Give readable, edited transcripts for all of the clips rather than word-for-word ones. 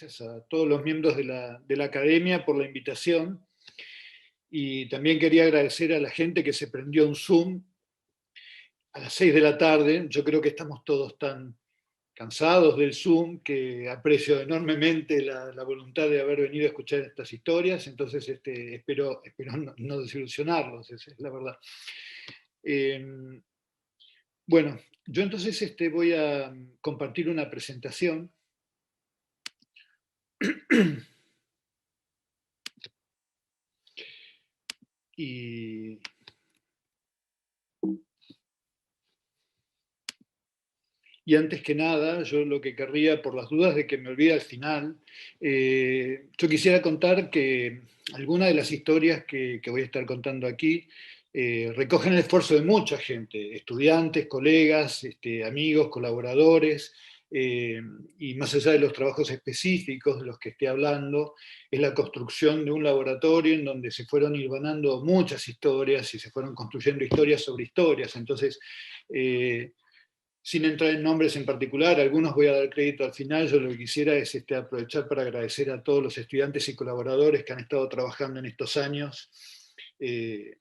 gracias a todos los miembros de la academia por la invitación. Y también quería agradecer a la gente que se prendió un Zoom a las 6 de la tarde. Yo creo que estamos todos tan cansados del Zoom que aprecio enormemente la voluntad de haber venido a escuchar estas historias. Entonces espero no desilusionarlos, esa es la verdad. Bueno, yo entonces voy a compartir una presentación. Y antes que nada, yo lo que querría, por las dudas de que me olvide al final, yo quisiera contar que algunas de las historias que voy a estar contando aquí recogen el esfuerzo de mucha gente, estudiantes, colegas, amigos, colaboradores, y más allá de los trabajos específicos de los que esté hablando, es la construcción de un laboratorio en donde se fueron hilvanando muchas historias y se fueron construyendo historias sobre historias. Entonces, sin entrar en nombres en particular, algunos voy a dar crédito al final. Yo lo que quisiera es aprovechar para agradecer a todos los estudiantes y colaboradores que han estado trabajando en estos años, en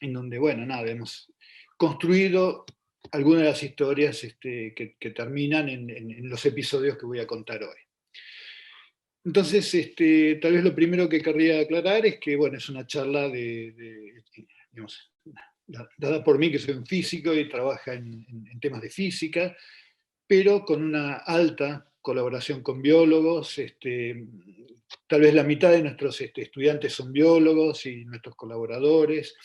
donde, bueno, nada, hemos construido algunas de las historias que terminan en los episodios que voy a contar hoy. Entonces, tal vez lo primero que querría aclarar es que, bueno, es una charla digamos, dada por mí, que soy un físico y trabaja en temas de física, pero con una alta colaboración con biólogos. Tal vez la mitad de nuestros estudiantes son biólogos y nuestros colaboradores.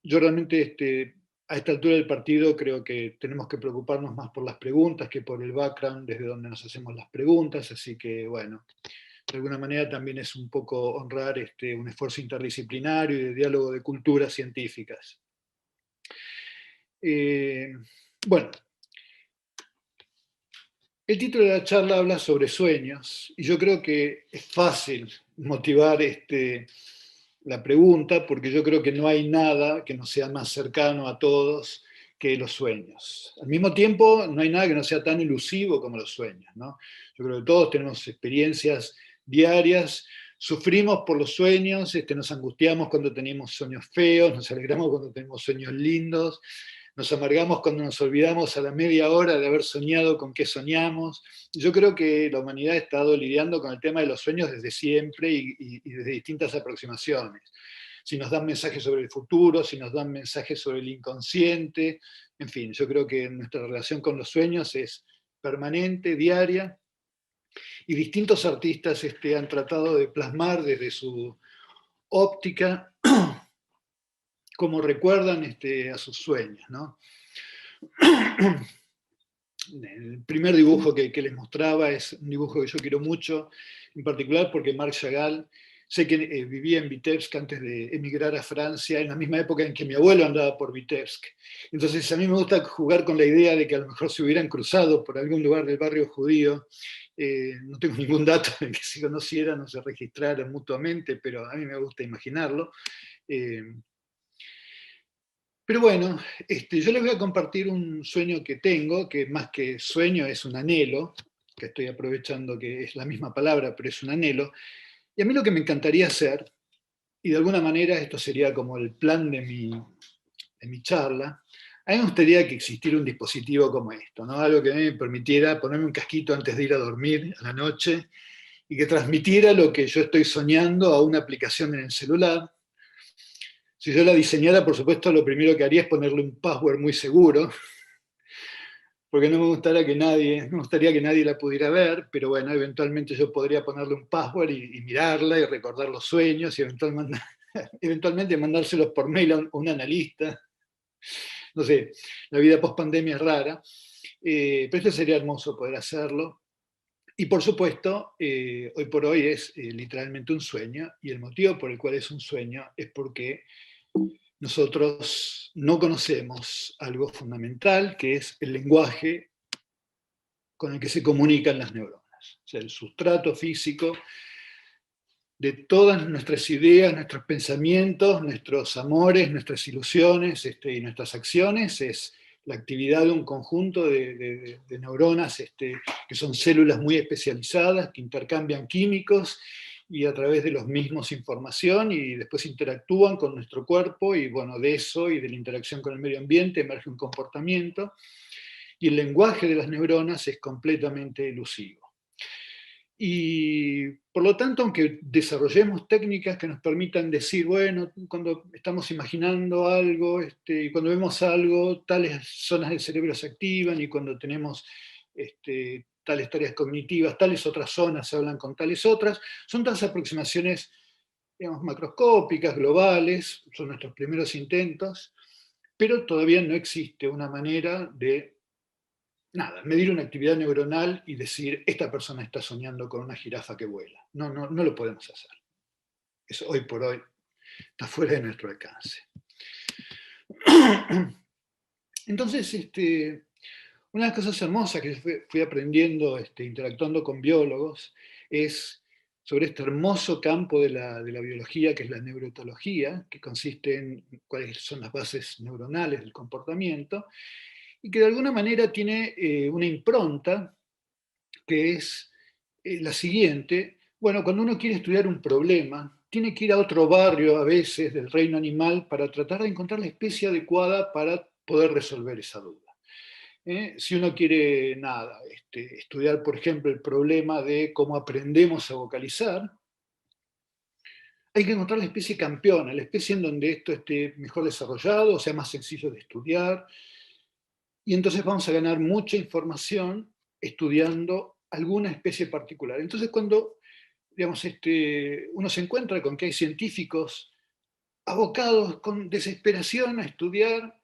Yo realmente, a esta altura del partido, creo que tenemos que preocuparnos más por las preguntas que por el background desde donde nos hacemos las preguntas, así que, bueno, de alguna manera también es un poco honrar un esfuerzo interdisciplinario y de diálogo de culturas científicas. Bueno, el título de la charla habla sobre sueños, y yo creo que es fácil motivar la pregunta, porque yo creo que no hay nada que no sea más cercano a todos que los sueños. Al mismo tiempo, no hay nada que no sea tan elusivo como los sueños, ¿no? Yo creo que todos tenemos experiencias diarias, sufrimos por los sueños, nos angustiamos cuando tenemos sueños feos, nos alegramos cuando tenemos sueños lindos, nos amargamos cuando nos olvidamos a la media hora de haber soñado con qué soñamos. Yo creo que la humanidad ha estado lidiando con el tema de los sueños desde siempre y desde distintas aproximaciones. Si nos dan mensajes sobre el futuro, si nos dan mensajes sobre el inconsciente, en fin, yo creo que nuestra relación con los sueños es permanente, diaria, y distintos artistas han tratado de plasmar desde su óptica cómo recuerdan a sus sueños, ¿no? El primer dibujo que les mostraba es un dibujo que yo quiero mucho, en particular porque Marc Chagall, sé que vivía en Vitebsk antes de emigrar a Francia, en la misma época en que mi abuelo andaba por Vitebsk. Entonces a mí me gusta jugar con la idea de que a lo mejor se hubieran cruzado por algún lugar del barrio judío. No tengo ningún dato de que se conocieran o se registraran mutuamente, pero a mí me gusta imaginarlo. Pero bueno, yo les voy a compartir un sueño que tengo, que más que sueño es un anhelo, que estoy aprovechando que es la misma palabra, pero es un anhelo. Y a mí lo que me encantaría hacer, y de alguna manera esto sería como el plan de mi charla, a mí me gustaría que existiera un dispositivo como esto, ¿no? Algo que a mí me permitiera ponerme un casquito antes de ir a dormir a la noche y que transmitiera lo que yo estoy soñando a una aplicación en el celular. Si yo la diseñara, por supuesto, lo primero que haría es ponerle un password muy seguro, porque no me gustaría que nadie la pudiera ver, pero bueno, eventualmente yo podría ponerle un password y mirarla y recordar los sueños y eventualmente mandárselos por mail a un analista. No sé, la vida post-pandemia es rara, pero esto sería hermoso poder hacerlo. Y por supuesto, hoy por hoy es literalmente un sueño, y el motivo por el cual es un sueño es porque nosotros no conocemos algo fundamental, que es el lenguaje con el que se comunican las neuronas. O sea, el sustrato físico de todas nuestras ideas, nuestros pensamientos, nuestros amores, nuestras ilusiones y nuestras acciones es la actividad de un conjunto de neuronas que son células muy especializadas, que intercambian químicos y a través de los mismos información y después interactúan con nuestro cuerpo y bueno, de eso y de la interacción con el medio ambiente emerge un comportamiento y el lenguaje de las neuronas es completamente elusivo. Y por lo tanto, aunque desarrollemos técnicas que nos permitan decir, bueno, cuando estamos imaginando algo y cuando vemos algo, tales zonas del cerebro se activan y cuando tenemos tales tareas cognitivas, tales otras zonas se hablan con tales otras, son todas aproximaciones, digamos, macroscópicas, globales, son nuestros primeros intentos, pero todavía no existe una manera de nada, medir una actividad neuronal y decir, esta persona está soñando con una jirafa que vuela. No, no, no lo podemos hacer. Eso hoy por hoy está fuera de nuestro alcance. Entonces, una de las cosas hermosas que fui aprendiendo interactuando con biólogos es sobre este hermoso campo de la biología, que es la neuroetología, que consiste en cuáles son las bases neuronales del comportamiento, y que de alguna manera tiene una impronta que es la siguiente. Bueno, cuando uno quiere estudiar un problema, tiene que ir a otro barrio a veces del reino animal para tratar de encontrar la especie adecuada para poder resolver esa duda. Si uno quiere, nada, estudiar, por ejemplo, el problema de cómo aprendemos a vocalizar, hay que encontrar la especie campeona, la especie en donde esto esté mejor desarrollado, o sea más sencillo de estudiar, y entonces vamos a ganar mucha información estudiando alguna especie particular. Entonces cuando digamos, uno se encuentra con que hay científicos abocados con desesperación a estudiar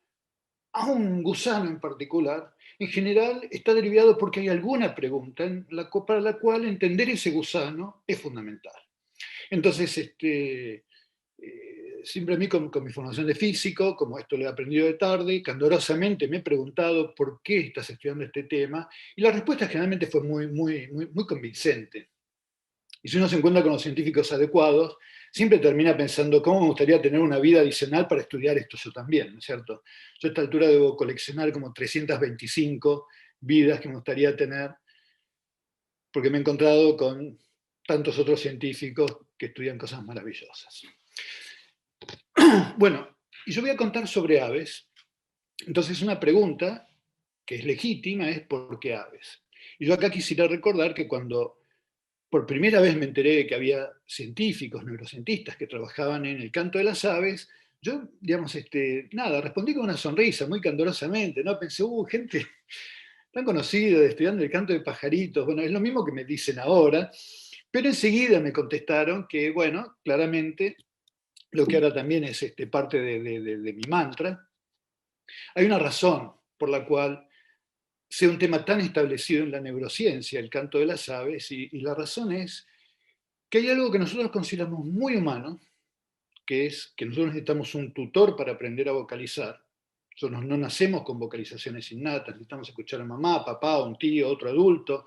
a un gusano en particular, en general está derivado porque hay alguna pregunta para la cual entender ese gusano es fundamental. Entonces, siempre a mí con mi formación de físico, como esto lo he aprendido de tarde, candorosamente me he preguntado por qué estás estudiando este tema, y la respuesta generalmente fue muy convincente. Y si uno se encuentra con los científicos adecuados, siempre termina pensando cómo me gustaría tener una vida adicional para estudiar esto yo también, ¿no es cierto? Yo a esta altura debo coleccionar como 325 vidas que me gustaría tener, porque me he encontrado con tantos otros científicos que estudian cosas maravillosas. Bueno, y yo voy a contar sobre aves. Entonces una pregunta que es legítima es ¿por qué aves? Y yo acá quisiera recordar que cuando por primera vez me enteré de que había científicos, neurocientistas que trabajaban en el canto de las aves, yo, digamos, nada, respondí con una sonrisa, muy candorosamente, ¿no? Pensé, gente tan conocida, estudiando el canto de pajaritos, bueno, es lo mismo que me dicen ahora, pero enseguida me contestaron que, bueno, claramente, lo que ahora también es parte de mi mantra, hay una razón por la cual sea un tema tan establecido en la neurociencia, el canto de las aves, y la razón es que hay algo que nosotros consideramos muy humano, que es que nosotros necesitamos un tutor para aprender a vocalizar. Nosotros no nacemos con vocalizaciones innatas, necesitamos escuchar a mamá, papá, un tío, otro adulto,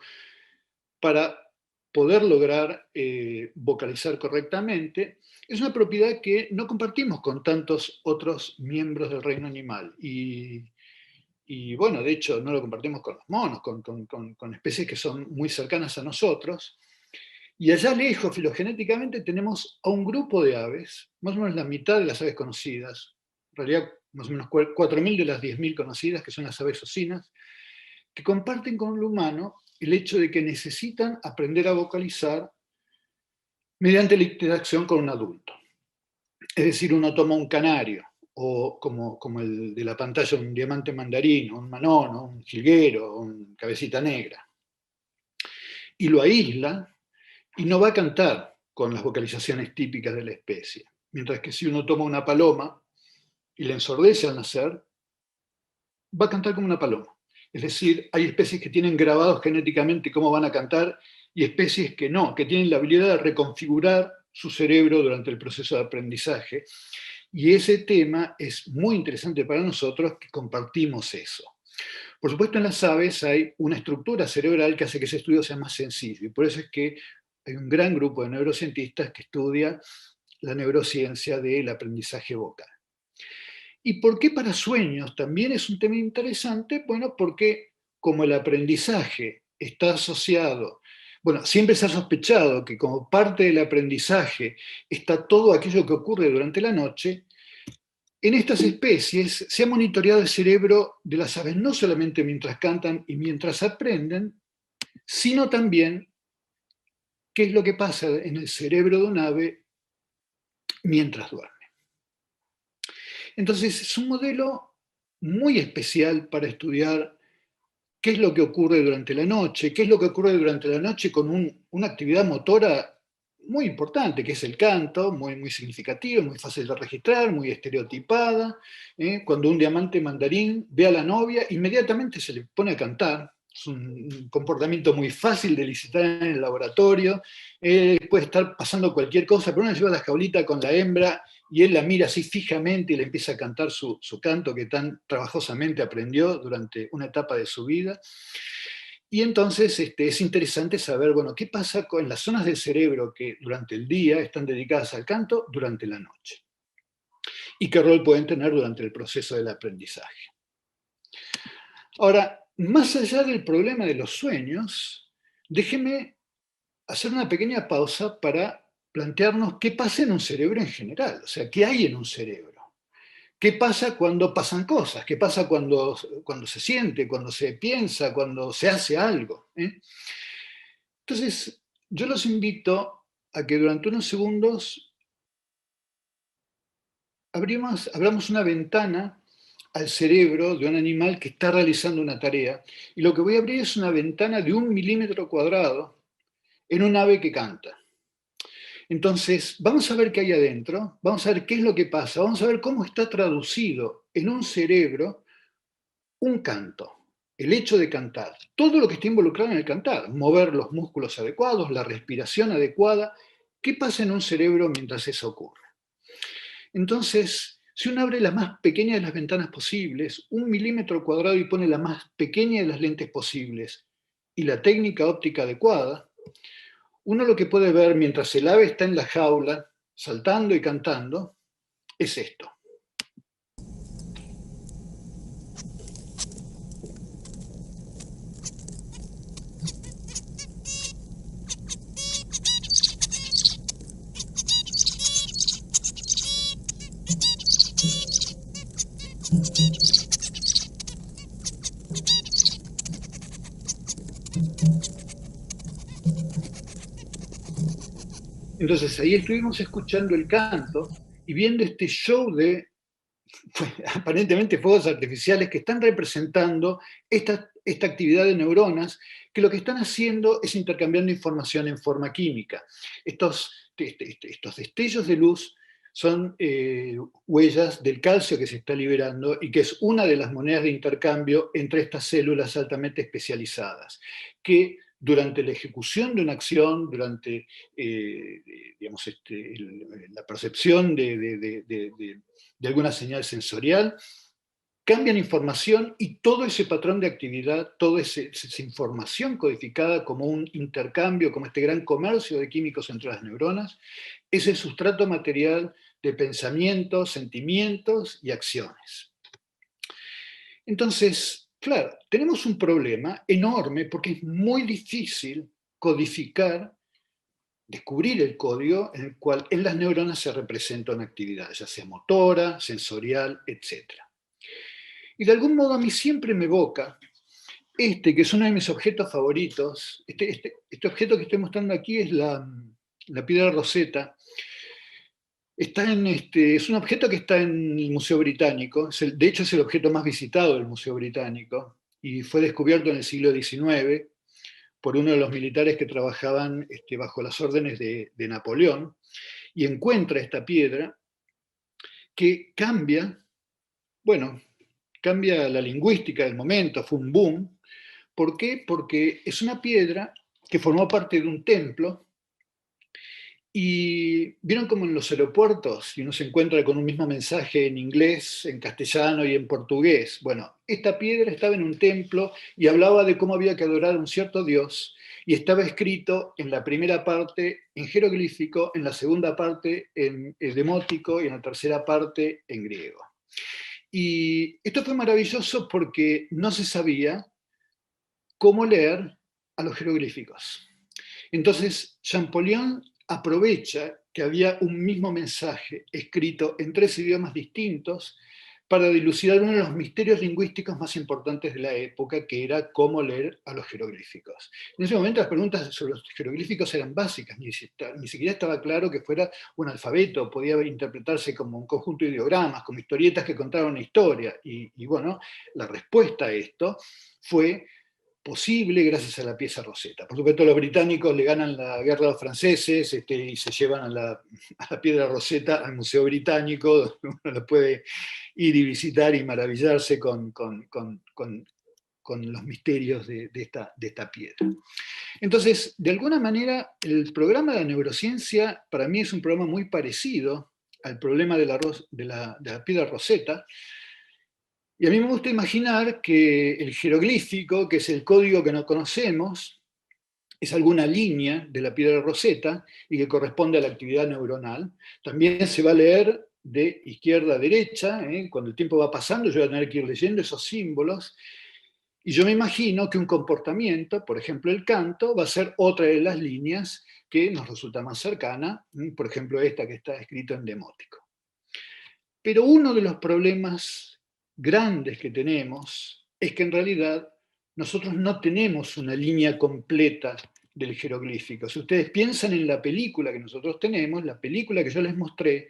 para poder lograr vocalizar correctamente. Es una propiedad que no compartimos con tantos otros miembros del reino animal. Y bueno, de hecho, no lo compartimos con los monos, con especies que son muy cercanas a nosotros. Y allá lejos, filogenéticamente, tenemos a un grupo de aves, más o menos la mitad de las aves conocidas, en realidad más o menos 4.000 de las 10.000 conocidas, que son las aves ocinas, que comparten con el humano el hecho de que necesitan aprender a vocalizar mediante la interacción con un adulto. Es decir, uno toma un canario, o como el de la pantalla, un diamante mandarino, un manono, un jilguero, un cabecita negra, y lo aísla, y no va a cantar con las vocalizaciones típicas de la especie. Mientras que si uno toma una paloma y la ensordece al nacer, va a cantar como una paloma. Es decir, hay especies que tienen grabados genéticamente cómo van a cantar y especies que no, que tienen la habilidad de reconfigurar su cerebro durante el proceso de aprendizaje. Y ese tema es muy interesante para nosotros que compartimos eso. Por supuesto, en las aves hay una estructura cerebral que hace que ese estudio sea más sencillo. Y por eso es que hay un gran grupo de neurocientistas que estudia la neurociencia del aprendizaje vocal. ¿Y por qué para sueños? También es un tema interesante, bueno, porque como el aprendizaje está asociado, bueno, siempre se ha sospechado que como parte del aprendizaje está todo aquello que ocurre durante la noche, en estas especies se ha monitoreado el cerebro de las aves no solamente mientras cantan y mientras aprenden, sino también qué es lo que pasa en el cerebro de un ave mientras duerme. Entonces es un modelo muy especial para estudiar qué es lo que ocurre durante la noche, qué es lo que ocurre durante la noche con una actividad motora muy importante, que es el canto, muy, muy significativo, muy fácil de registrar, muy estereotipada. Cuando un diamante mandarín ve a la novia, inmediatamente se le pone a cantar. Es un comportamiento muy fácil de elicitar en el laboratorio. Puede estar pasando cualquier cosa, pero uno lleva la jaulita con la hembra y él la mira así fijamente y le empieza a cantar su canto que tan trabajosamente aprendió durante una etapa de su vida. Y entonces es interesante saber, bueno, qué pasa con las zonas del cerebro que durante el día están dedicadas al canto durante la noche. Y qué rol pueden tener durante el proceso del aprendizaje. Ahora, más allá del problema de los sueños, déjeme hacer una pequeña pausa para plantearnos qué pasa en un cerebro en general, o sea, qué hay en un cerebro. ¿Qué pasa cuando pasan cosas? ¿Qué pasa cuando se siente, cuando se piensa, cuando se hace algo? Entonces, yo los invito a que durante unos segundos abramos una ventana al cerebro de un animal que está realizando una tarea. Y lo que voy a abrir es una ventana de 1 milímetro cuadrado en un ave que canta. Entonces, vamos a ver qué hay adentro, vamos a ver qué es lo que pasa, vamos a ver cómo está traducido en un cerebro un canto, el hecho de cantar, todo lo que está involucrado en el cantar, mover los músculos adecuados, la respiración adecuada, ¿qué pasa en un cerebro mientras eso ocurre? Entonces, si uno abre la más pequeña de las ventanas posibles, 1 milímetro cuadrado, y pone la más pequeña de las lentes posibles, y la técnica óptica adecuada, uno lo que puede ver mientras el ave está en la jaula, saltando y cantando, es esto. Entonces ahí estuvimos escuchando el canto y viendo este show de aparentemente fuegos artificiales que están representando esta actividad de neuronas que lo que están haciendo es intercambiando información en forma química. Estos destellos de luz son huellas del calcio que se está liberando y que es una de las monedas de intercambio entre estas células altamente especializadas, que durante la ejecución de una acción, durante digamos, la percepción de alguna señal sensorial, cambian información y todo ese patrón de actividad, toda esa información codificada como un intercambio, como este gran comercio de químicos entre las neuronas, es el sustrato material de pensamientos, sentimientos y acciones. Entonces, claro, tenemos un problema enorme porque es muy difícil codificar, descubrir el código en el cual en las neuronas se representa una actividad, ya sea motora, sensorial, etc. Y de algún modo a mí siempre me evoca que es uno de mis objetos favoritos. Este objeto que estoy mostrando aquí es la piedra Rosetta. Es un objeto que está en el Museo Británico, de hecho es el objeto más visitado del Museo Británico, y fue descubierto en el siglo XIX por uno de los militares que trabajaban bajo las órdenes de Napoleón, y encuentra esta piedra que cambia la lingüística del momento, fue un boom. ¿Por qué? Porque es una piedra que formó parte de un templo. Y vieron como en los aeropuertos, y uno se encuentra con un mismo mensaje en inglés, en castellano y en portugués. Bueno, esta piedra estaba en un templo y hablaba de cómo había que adorar a un cierto Dios, y estaba escrito en la primera parte en jeroglífico, en la segunda parte en demótico y en la tercera parte en griego. Y esto fue maravilloso porque no se sabía cómo leer a los jeroglíficos. Entonces, Champollion aprovecha que había un mismo mensaje escrito en 3 idiomas distintos para dilucidar uno de los misterios lingüísticos más importantes de la época, que era cómo leer a los jeroglíficos. En ese momento las preguntas sobre los jeroglíficos eran básicas, ni siquiera estaba claro que fuera un alfabeto, podía interpretarse como un conjunto de ideogramas, como historietas que contaban una historia. Y bueno, la respuesta a esto fue posible gracias a la pieza Rosetta. Por supuesto, los británicos le ganan la guerra a los franceses y se llevan a la piedra Rosetta al Museo Británico, donde uno la puede ir y visitar y maravillarse con los misterios de esta piedra. Entonces, de alguna manera, el programa de la neurociencia para mí es un programa muy parecido al problema de la piedra Rosetta. Y a mí me gusta imaginar que el jeroglífico, que es el código que no conocemos, es alguna línea de la piedra Rosetta y que corresponde a la actividad neuronal. También se va a leer de izquierda a derecha, cuando el tiempo va pasando yo voy a tener que ir leyendo esos símbolos, y yo me imagino que un comportamiento, por ejemplo el canto, va a ser otra de las líneas que nos resulta más cercana, por ejemplo esta que está escrita en demótico. Pero uno de los problemas grandes que tenemos es que en realidad nosotros no tenemos una línea completa del jeroglífico. Si ustedes piensan en la película que nosotros tenemos, la película que yo les mostré,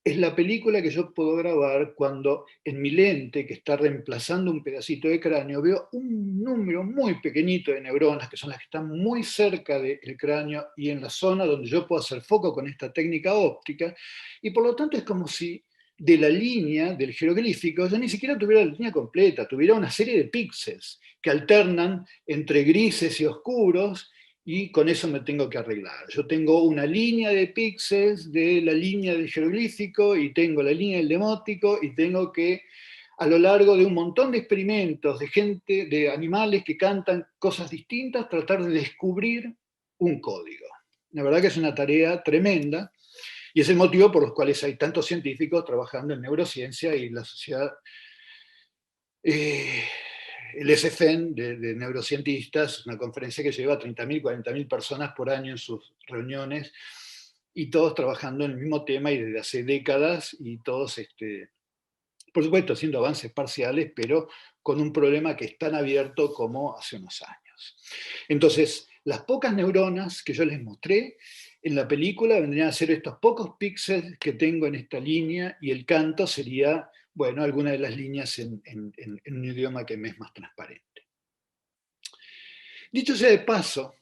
es la película que yo puedo grabar cuando en mi lente, que está reemplazando un pedacito de cráneo, veo un número muy pequeñito de neuronas, que son las que están muy cerca del cráneo y en la zona donde yo puedo hacer foco con esta técnica óptica, y por lo tanto es como si de la línea del jeroglífico yo ni siquiera tuviera la línea completa, tuviera una serie de píxeles que alternan entre grises y oscuros, y con eso me tengo que arreglar. Yo tengo una línea de píxeles de la línea del jeroglífico y tengo la línea del demótico y tengo que, a lo largo de un montón de experimentos de gente, de animales que cantan cosas distintas, tratar de descubrir un código. La verdad que es una tarea tremenda y es el motivo por los cuales hay tantos científicos trabajando en neurociencia y la sociedad... el SFN de neurocientistas, una conferencia que lleva 30.000, 40.000 personas por año en sus reuniones, y todos trabajando en el mismo tema y desde hace décadas, y todos, por supuesto, haciendo avances parciales, pero con un problema que es tan abierto como hace unos años. Entonces, las pocas neuronas que yo les mostré en la película vendrían a ser estos pocos píxeles que tengo en esta línea, y el canto sería, bueno, alguna de las líneas en un idioma que me es más transparente. Dicho sea de paso,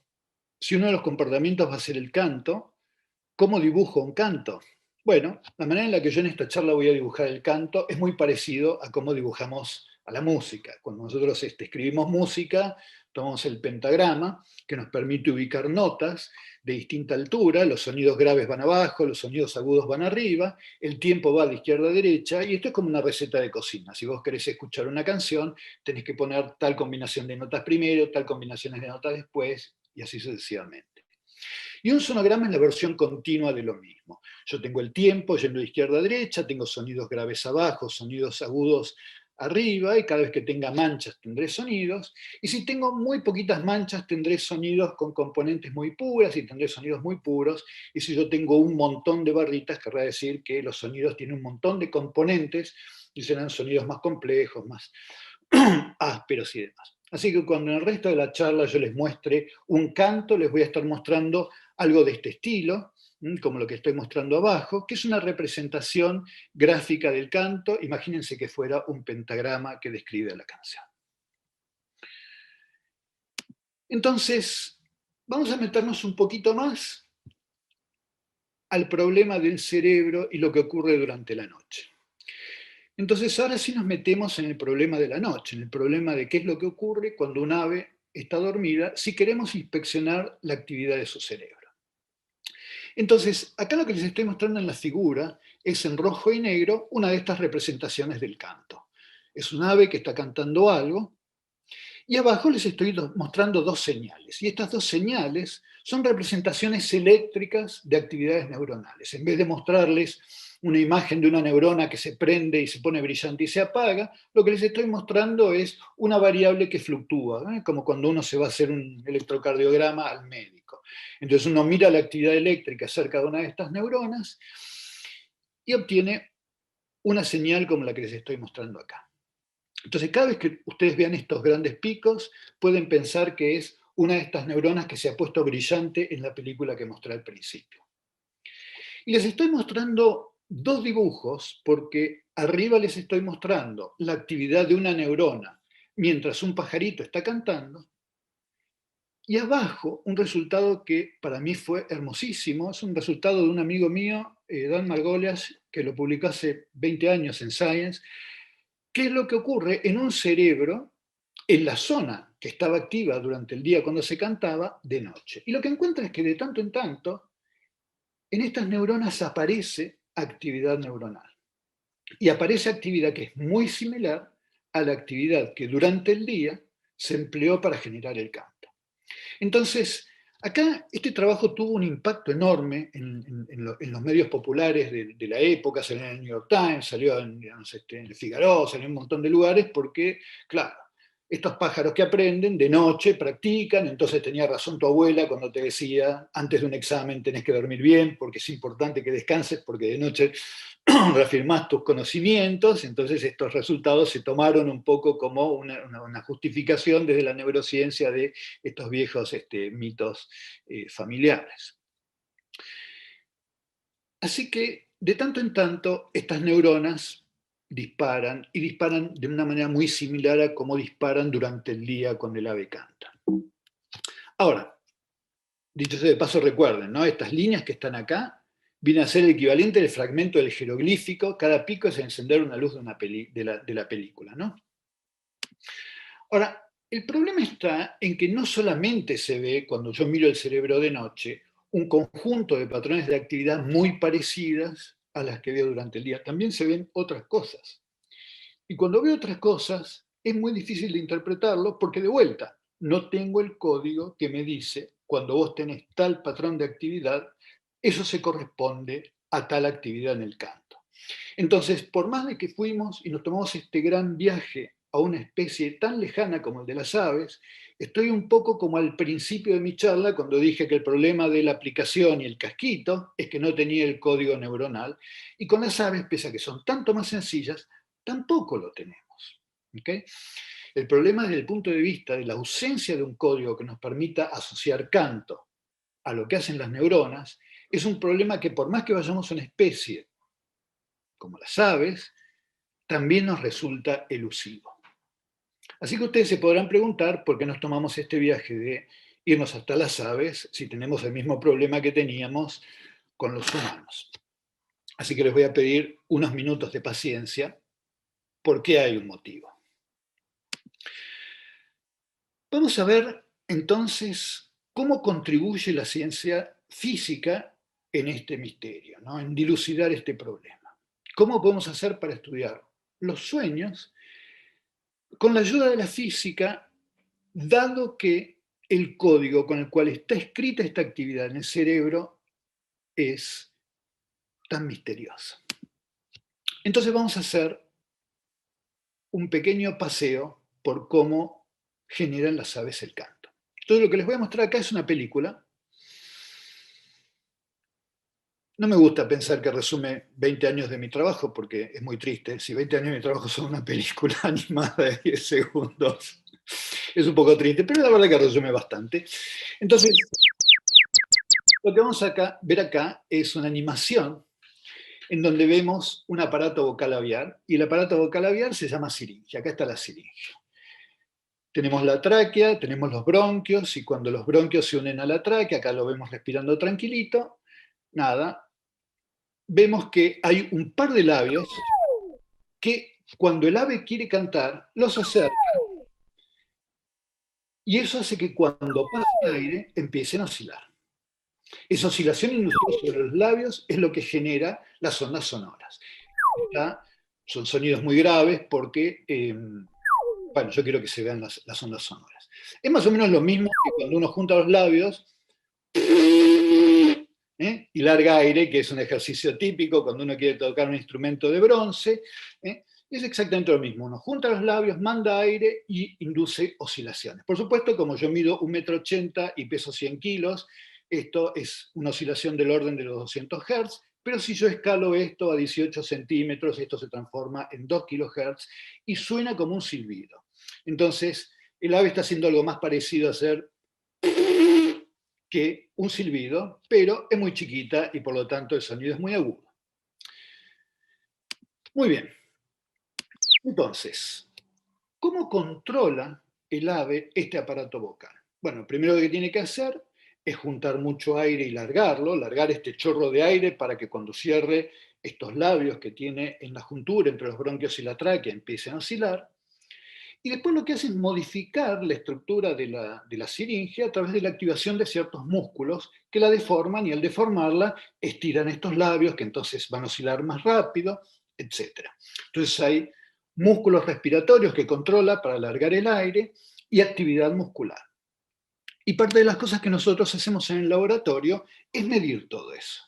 si uno de los comportamientos va a ser el canto, ¿cómo dibujo un canto? Bueno, la manera en la que yo en esta charla voy a dibujar el canto es muy parecido a cómo dibujamos a la música. Cuando nosotros escribimos música, tomamos el pentagrama, que nos permite ubicar notas de distinta altura, los sonidos graves van abajo, los sonidos agudos van arriba, el tiempo va de izquierda a derecha, y esto es como una receta de cocina. Si vos querés escuchar una canción, tenés que poner tal combinación de notas primero, tal combinación de notas después, y así sucesivamente. Y un sonograma es la versión continua de lo mismo. Yo tengo el tiempo yendo de izquierda a derecha, tengo sonidos graves abajo, sonidos agudos arriba, y cada vez que tenga manchas tendré sonidos, y si tengo muy poquitas manchas tendré sonidos con componentes muy puras y tendré sonidos muy puros, y si yo tengo un montón de barritas querrá decir que los sonidos tienen un montón de componentes y serán sonidos más complejos, más ásperos y demás. Así que cuando en el resto de la charla yo les muestre un canto, les voy a estar mostrando algo de este estilo, como lo que estoy mostrando abajo, que es una representación gráfica del canto. Imagínense que fuera un pentagrama que describe la canción. Entonces, vamos a meternos un poquito más al problema del cerebro y lo que ocurre durante la noche. Entonces, ahora sí nos metemos en el problema de la noche, en el problema de qué es lo que ocurre cuando un ave está dormida, si queremos inspeccionar la actividad de su cerebro. Entonces, acá lo que les estoy mostrando en la figura es en rojo y negro una de estas representaciones del canto. Es un ave que está cantando algo, y abajo les estoy mostrando dos señales. Y estas dos señales son representaciones eléctricas de actividades neuronales. En vez de mostrarles una imagen de una neurona que se prende y se pone brillante y se apaga, lo que les estoy mostrando es una variable que fluctúa, como cuando uno se va a hacer un electrocardiograma al médico. Entonces uno mira la actividad eléctrica cerca de una de estas neuronas y obtiene una señal como la que les estoy mostrando acá. Entonces, cada vez que ustedes vean estos grandes picos, pueden pensar que es una de estas neuronas que se ha puesto brillante en la película que mostré al principio. Y les estoy mostrando dos dibujos porque arriba les estoy mostrando la actividad de una neurona mientras un pajarito está cantando, y abajo un resultado que para mí fue hermosísimo. Es un resultado de un amigo mío, Dan Margolias, que lo publicó hace 20 años en Science. ¿Qué es lo que ocurre en un cerebro en la zona que estaba activa durante el día cuando se cantaba, de noche? Y lo que encuentra es que de tanto en tanto en estas neuronas aparece actividad neuronal. Y aparece actividad que es muy similar a la actividad que durante el día se empleó para generar el canto. Entonces, acá este trabajo tuvo un impacto enorme en los medios populares de la época. Salió en el New York Times, salió en el Figaro, salió en un montón de lugares porque, claro, estos pájaros que aprenden de noche practican. Entonces tenía razón tu abuela cuando te decía, antes de un examen tenés que dormir bien porque es importante que descanses, porque de noche reafirmás tus conocimientos. Entonces estos resultados se tomaron un poco como una justificación desde la neurociencia de estos viejos mitos familiares. Así que de tanto en tanto estas neuronas disparan, y disparan de una manera muy similar a cómo disparan durante el día cuando el ave canta. Ahora, dicho sea de paso, recuerden, ¿no? Estas líneas que están acá vienen a ser el equivalente del fragmento del jeroglífico. Cada pico es encender una luz de la película, ¿no? Ahora, el problema está en que no solamente se ve, cuando yo miro el cerebro de noche, un conjunto de patrones de actividad muy parecidas a las que veo durante el día. También se ven otras cosas. Y cuando veo otras cosas, es muy difícil de interpretarlo porque, de vuelta, no tengo el código que me dice, cuando vos tenés tal patrón de actividad, eso se corresponde a tal actividad en el canto. Entonces, por más de que fuimos y nos tomamos este gran viaje a una especie tan lejana como el de las aves, estoy un poco como al principio de mi charla, cuando dije que el problema de la aplicación y el casquito es que no tenía el código neuronal, y con las aves, pese a que son tanto más sencillas, tampoco lo tenemos. ¿Okay? El problema desde el punto de vista de la ausencia de un código que nos permita asociar canto a lo que hacen las neuronas, es un problema que, por más que vayamos a una especie como las aves, también nos resulta elusivo. Así que ustedes se podrán preguntar por qué nos tomamos este viaje de irnos hasta las aves si tenemos el mismo problema que teníamos con los humanos. Así que les voy a pedir unos minutos de paciencia, porque hay un motivo. Vamos a ver entonces cómo contribuye la ciencia física en este misterio, ¿no? En dilucidar este problema. ¿Cómo podemos hacer para estudiar los sueños con la ayuda de la física, dado que el código con el cual está escrita esta actividad en el cerebro es tan misterioso? Entonces vamos a hacer un pequeño paseo por cómo generan las aves el canto. Entonces lo que les voy a mostrar acá es una película. No me gusta pensar que resume 20 años de mi trabajo, porque es muy triste. Si 20 años de mi trabajo son una película animada de 10 segundos, es un poco triste, pero la verdad que resume bastante. Entonces, lo que vamos a ver acá es una animación en donde vemos un aparato vocal aviar, y el aparato vocal aviar se llama siringe. Acá está la siringe. Tenemos la tráquea, tenemos los bronquios, y cuando los bronquios se unen a la tráquea, acá lo vemos respirando tranquilito, nada, vemos que hay un par de labios que cuando el ave quiere cantar, los acerca, y eso hace que cuando pasa el aire empiecen a oscilar. Esa oscilación inusual sobre los labios es lo que genera las ondas sonoras. ¿Está? Son sonidos muy graves porque, bueno, yo quiero que se vean las ondas sonoras. Es más o menos lo mismo que cuando uno junta los labios, Y larga aire, que es un ejercicio típico cuando uno quiere tocar un instrumento de bronce. Es exactamente lo mismo. Uno junta los labios, manda aire y induce oscilaciones. Por supuesto, como yo mido 1,80 m y peso 100 kilos, esto es una oscilación del orden de los 200 Hz, pero si yo escalo esto a 18 centímetros, esto se transforma en 2 kHz y suena como un silbido. Entonces, el ave está haciendo algo más parecido a ser que un silbido, pero es muy chiquita y por lo tanto el sonido es muy agudo. Muy bien. Entonces, ¿cómo controla el ave este aparato vocal? Bueno, lo primero que tiene que hacer es juntar mucho aire y largarlo, largar este chorro de aire para que cuando cierre estos labios que tiene en la juntura entre los bronquios y la tráquea empiecen a oscilar. Y después lo que hace es modificar la estructura de la siringe a través de la activación de ciertos músculos que la deforman y al deformarla estiran estos labios que entonces van a oscilar más rápido, etc. Entonces hay músculos respiratorios que controla para alargar el aire y actividad muscular. Y parte de las cosas que nosotros hacemos en el laboratorio es medir todo eso.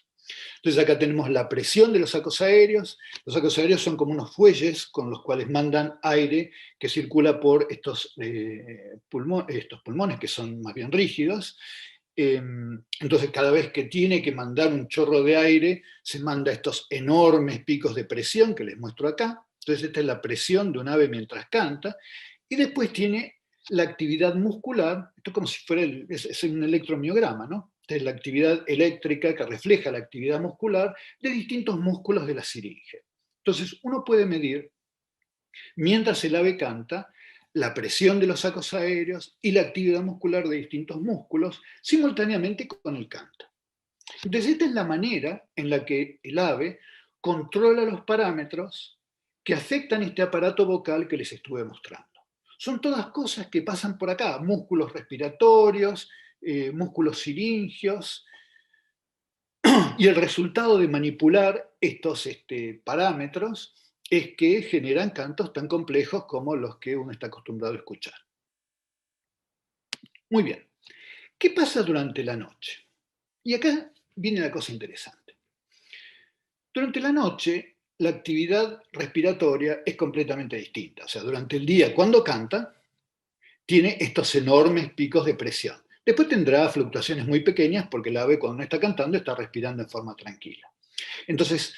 Entonces acá tenemos la presión de los sacos aéreos. Los sacos aéreos son como unos fuelles con los cuales mandan aire que circula por estos pulmones que son más bien rígidos. Entonces cada vez que tiene que mandar un chorro de aire, se manda estos enormes picos de presión que les muestro acá. Entonces esta es la presión de un ave mientras canta. Y después tiene la actividad muscular, esto es como si fuera es un electromiograma, ¿no? Es la actividad eléctrica que refleja la actividad muscular de distintos músculos de la siringe. Entonces, uno puede medir, mientras el ave canta, la presión de los sacos aéreos y la actividad muscular de distintos músculos simultáneamente con el canto. Entonces, esta es la manera en la que el ave controla los parámetros que afectan este aparato vocal que les estuve mostrando. Son todas cosas que pasan por acá, músculos respiratorios, músculos siringios, y el resultado de manipular estos parámetros es que generan cantos tan complejos como los que uno está acostumbrado a escuchar. Muy bien, ¿qué pasa durante la noche? Y acá viene la cosa interesante. Durante la noche, la actividad respiratoria es completamente distinta. O sea, durante el día, cuando canta, tiene estos enormes picos de presión. Después tendrá fluctuaciones muy pequeñas porque el ave cuando no está cantando está respirando en forma tranquila. Entonces,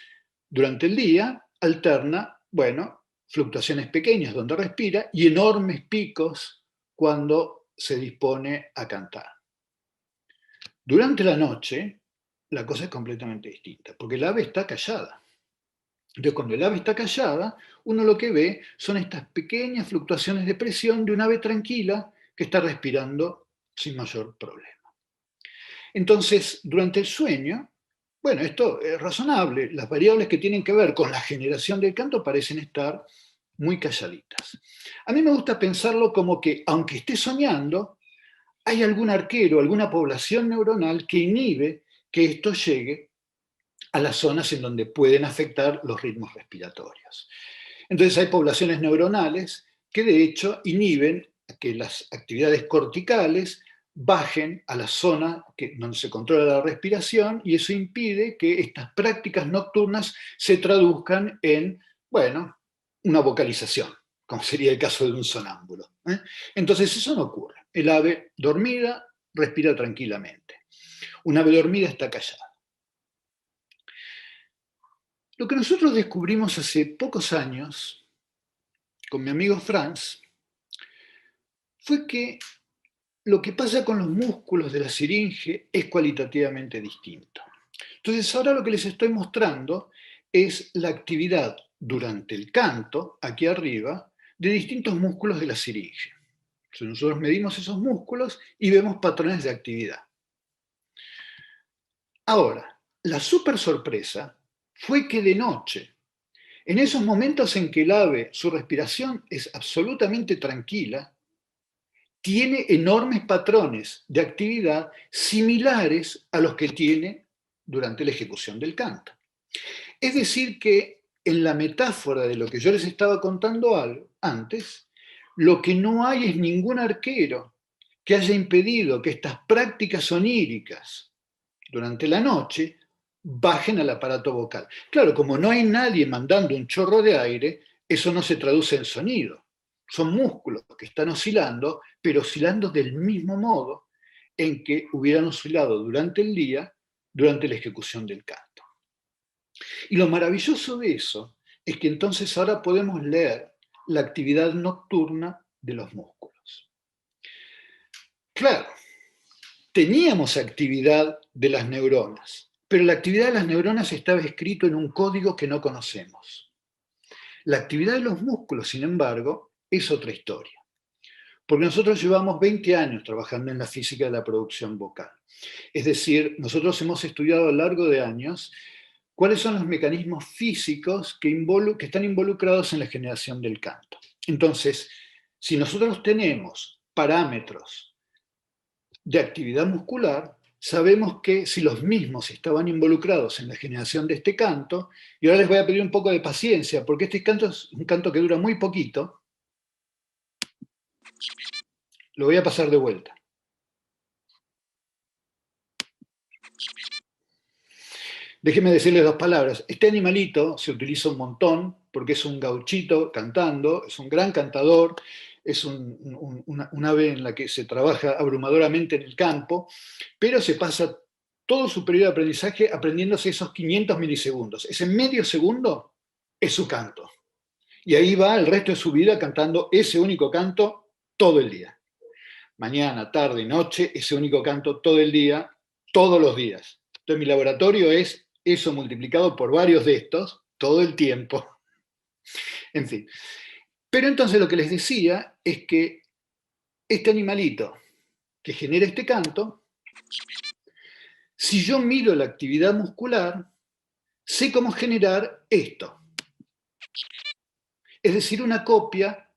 durante el día alterna, bueno, fluctuaciones pequeñas donde respira y enormes picos cuando se dispone a cantar. Durante la noche, la cosa es completamente distinta, porque el ave está callada. Entonces, cuando el ave está callada, uno lo que ve son estas pequeñas fluctuaciones de presión de un ave tranquila que está respirando sin mayor problema. Entonces, durante el sueño, bueno, esto es razonable. Las variables que tienen que ver con la generación del canto parecen estar muy calladitas. A mí me gusta pensarlo como que, aunque esté soñando, hay algún arquero, alguna población neuronal que inhibe que esto llegue a las zonas en donde pueden afectar los ritmos respiratorios. Entonces hay poblaciones neuronales que de hecho inhiben que las actividades corticales bajen a la zona donde se controla la respiración y eso impide que estas prácticas nocturnas se traduzcan en, bueno, una vocalización, como sería el caso de un sonámbulo. Entonces eso no ocurre. El ave dormida respira tranquilamente. Un ave dormida está callada. Lo que nosotros descubrimos hace pocos años con mi amigo Franz fue que lo que pasa con los músculos de la siringe es cualitativamente distinto. Entonces ahora lo que les estoy mostrando es la actividad durante el canto, aquí arriba, de distintos músculos de la siringe. Entonces nosotros medimos esos músculos y vemos patrones de actividad. Ahora, la super sorpresa fue que de noche, en esos momentos en que el ave, su respiración es absolutamente tranquila, tiene enormes patrones de actividad similares a los que tiene durante la ejecución del canto. Es decir, que en la metáfora de lo que yo les estaba contando antes, lo que no hay es ningún arquero que haya impedido que estas prácticas oníricas durante la noche, bajen al aparato vocal. Claro, como no hay nadie mandando un chorro de aire, eso no se traduce en sonido. Son músculos que están oscilando, pero oscilando del mismo modo en que hubieran oscilado durante el día, durante la ejecución del canto. Y lo maravilloso de eso es que entonces ahora podemos leer la actividad nocturna de los músculos. Claro, teníamos actividad de las neuronas, pero la actividad de las neuronas estaba escrito en un código que no conocemos. La actividad de los músculos, sin embargo, es otra historia. Porque nosotros llevamos 20 años trabajando en la física de la producción vocal. Es decir, nosotros hemos estudiado a lo largo de años cuáles son los mecanismos físicos que están involucrados en la generación del canto. Entonces, si nosotros tenemos parámetros de actividad muscular, sabemos que si los mismos estaban involucrados en la generación de este canto, y ahora les voy a pedir un poco de paciencia, porque este canto es un canto que dura muy poquito, lo voy a pasar de vuelta. Déjenme decirles dos palabras. Este animalito se utiliza un montón porque es un gauchito cantando, es un gran cantador, es un ave en la que se trabaja abrumadoramente en el campo, pero se pasa todo su periodo de aprendizaje aprendiéndose esos 500 milisegundos. Ese medio segundo es su canto. Y ahí va el resto de su vida cantando ese único canto todo el día. Mañana, tarde, noche, ese único canto todo el día, todos los días. Entonces mi laboratorio es eso multiplicado por varios de estos todo el tiempo. En fin. Pero entonces lo que les decía es que este animalito que genera este canto, si yo miro la actividad muscular, sé cómo generar esto. Es decir, una copia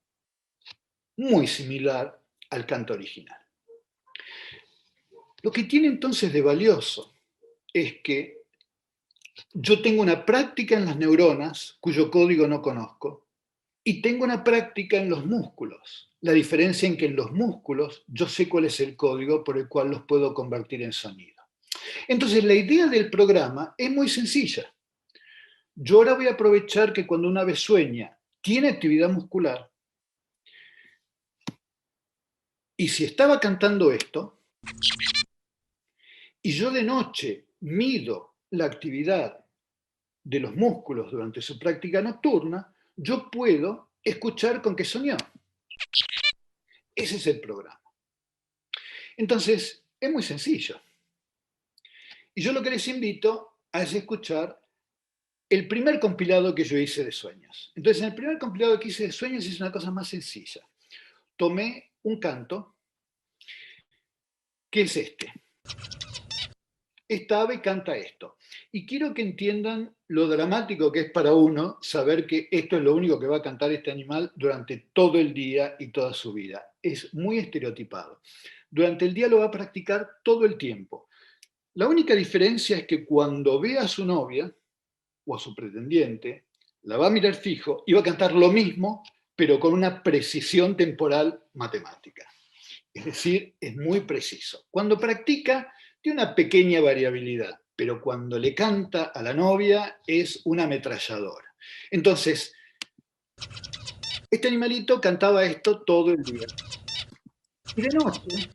muy similar al canto original. Lo que tiene entonces de valioso es que yo tengo una práctica en las neuronas, cuyo código no conozco, y tengo una práctica en los músculos. La diferencia en que en los músculos yo sé cuál es el código por el cual los puedo convertir en sonido. Entonces, la idea del programa es muy sencilla. Yo ahora voy a aprovechar que cuando una ave sueña, tiene actividad muscular, y si estaba cantando esto, y yo de noche mido la actividad de los músculos durante su práctica nocturna, yo puedo escuchar con qué soñó. Ese es el programa. Entonces, es muy sencillo. Y yo lo que les invito es escuchar el primer compilado que yo hice de sueños. Entonces, en el primer compilado que hice de sueños hice una cosa más sencilla. Tomé un canto, que es este. Esta ave canta esto. Y quiero que entiendan lo dramático que es para uno saber que esto es lo único que va a cantar este animal durante todo el día y toda su vida. Es muy estereotipado. Durante el día lo va a practicar todo el tiempo. La única diferencia es que cuando ve a su novia o a su pretendiente, la va a mirar fijo y va a cantar lo mismo, pero con una precisión temporal matemática. Es decir, es muy preciso. Cuando practica, tiene una pequeña variabilidad, pero cuando le canta a la novia es una ametralladora. Entonces, este animalito cantaba esto todo el día. Y de noche,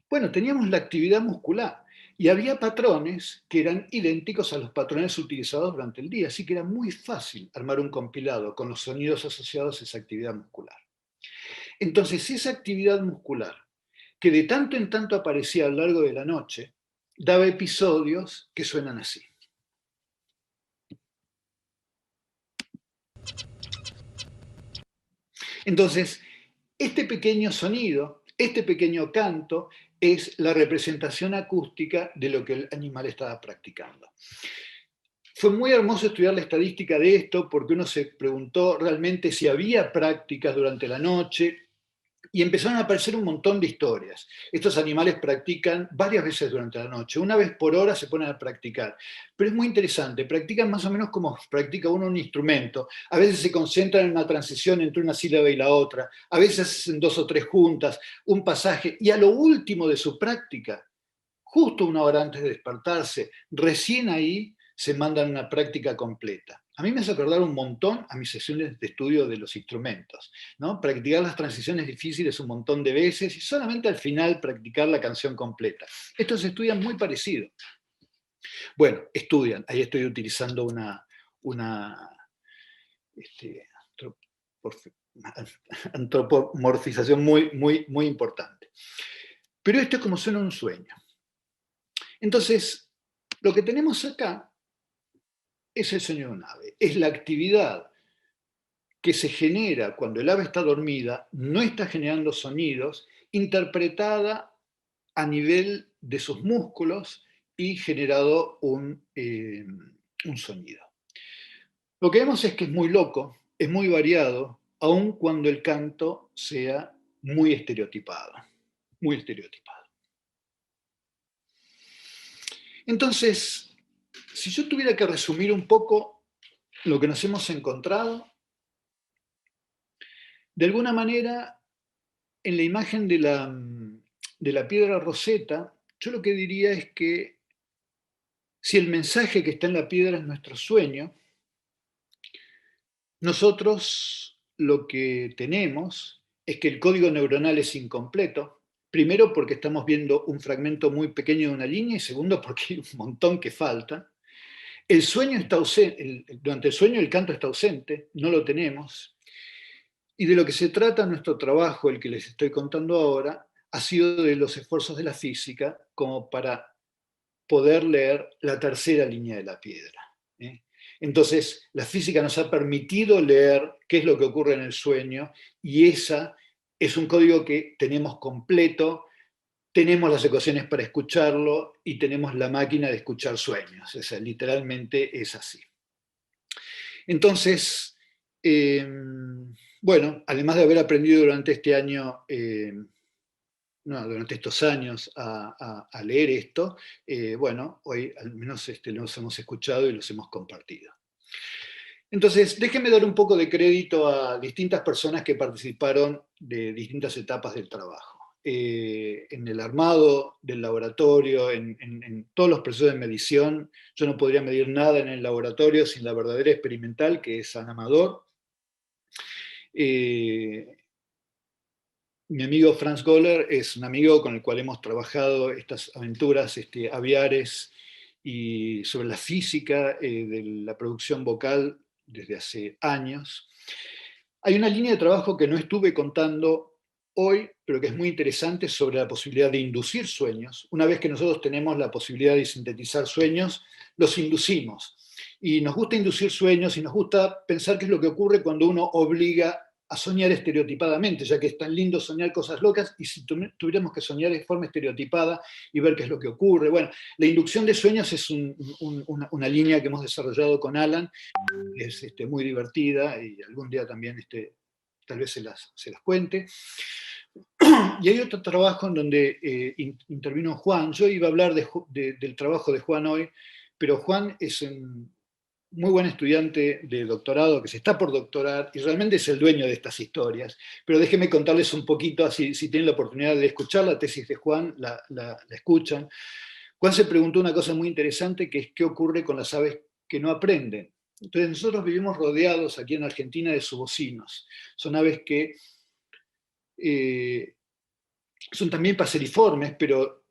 bueno, teníamos la actividad muscular y había patrones que eran idénticos a los patrones utilizados durante el día, así que era muy fácil armar un compilado con los sonidos asociados a esa actividad muscular. Entonces, esa actividad muscular, que de tanto en tanto aparecía a lo largo de la noche, daba episodios que suenan así. Entonces, este pequeño sonido, este pequeño canto, es la representación acústica de lo que el animal estaba practicando. Fue muy hermoso estudiar la estadística de esto porque uno se preguntó realmente si había prácticas durante la noche y empezaron a aparecer un montón de historias. Estos animales practican varias veces durante la noche, una vez por hora se ponen a practicar. Pero es muy interesante, practican más o menos como practica uno un instrumento. A veces se concentran en una transición entre una sílaba y la otra, a veces hacen 2 o 3 juntas, un pasaje, y a lo último de su práctica justo 1 hora antes de despertarse, recién ahí se mandan una práctica completa. A mí me hace acordar un montón a mis sesiones de estudio de los instrumentos, ¿no? Practicar las transiciones difíciles un montón de veces y solamente al final practicar la canción completa. Estos estudian muy parecido. Bueno, estudian, ahí estoy utilizando una antropomorfización muy importante. Pero esto es como suena un sueño. Entonces, lo que tenemos acá es el sueño de un ave, es la actividad que se genera cuando el ave está dormida, no está generando sonidos, interpretada a nivel de sus músculos y generado un sonido. Lo que vemos es que es muy loco, es muy variado, aun cuando el canto sea muy estereotipado, muy estereotipado. Entonces, si yo tuviera que resumir un poco lo que nos hemos encontrado, de alguna manera, en la imagen de la piedra Rosetta, yo lo que diría es que si el mensaje que está en la piedra es nuestro sueño, nosotros lo que tenemos es que el código neuronal es incompleto, primero porque estamos viendo un fragmento muy pequeño de una línea y segundo porque hay un montón que falta. El sueño está ausente, durante el sueño el canto está ausente, no lo tenemos. Y de lo que se trata nuestro trabajo, el que les estoy contando ahora, ha sido de los esfuerzos de la física como para poder leer la tercera línea de la piedra. Entonces, la física nos ha permitido leer qué es lo que ocurre en el sueño y esa es un código que tenemos completo, tenemos las ecuaciones para escucharlo y tenemos la máquina de escuchar sueños. O sea, literalmente es así. Entonces, bueno, además de haber aprendido durante este año, durante estos años a leer esto, bueno, hoy al menos los hemos escuchado y los hemos compartido. Entonces, déjenme dar un poco de crédito a distintas personas que participaron de distintas etapas del trabajo. En el armado del laboratorio, en todos los procesos de medición, yo no podría medir nada en el laboratorio sin la verdadera experimental, que es Ana Amador. Mi amigo Franz Goller es un amigo con el cual hemos trabajado estas aventuras aviares y sobre la física de la producción vocal desde hace años. Hay una línea de trabajo que no estuve contando hoy, pero que es muy interesante sobre la posibilidad de inducir sueños. Una vez que nosotros tenemos la posibilidad de sintetizar sueños, los inducimos. Y nos gusta inducir sueños y nos gusta pensar qué es lo que ocurre cuando uno obliga a soñar estereotipadamente, ya que es tan lindo soñar cosas locas, y si tuviéramos que soñar de forma estereotipada y ver qué es lo que ocurre. Bueno, la inducción de sueños es una línea que hemos desarrollado con Alan, es muy divertida, y algún día también tal vez se las cuente. Y hay otro trabajo en donde intervino Juan. Yo iba a hablar del trabajo de Juan hoy, pero Juan es un muy buen estudiante de doctorado que se está por doctorar y realmente es el dueño de estas historias. Pero déjenme contarles un poquito, así si tienen la oportunidad de escuchar la tesis de Juan, la escuchan. Juan se preguntó una cosa muy interesante, que es qué ocurre con las aves que no aprenden. Entonces nosotros vivimos rodeados aquí en Argentina de subocinos. Son aves que son también paseriformes, pero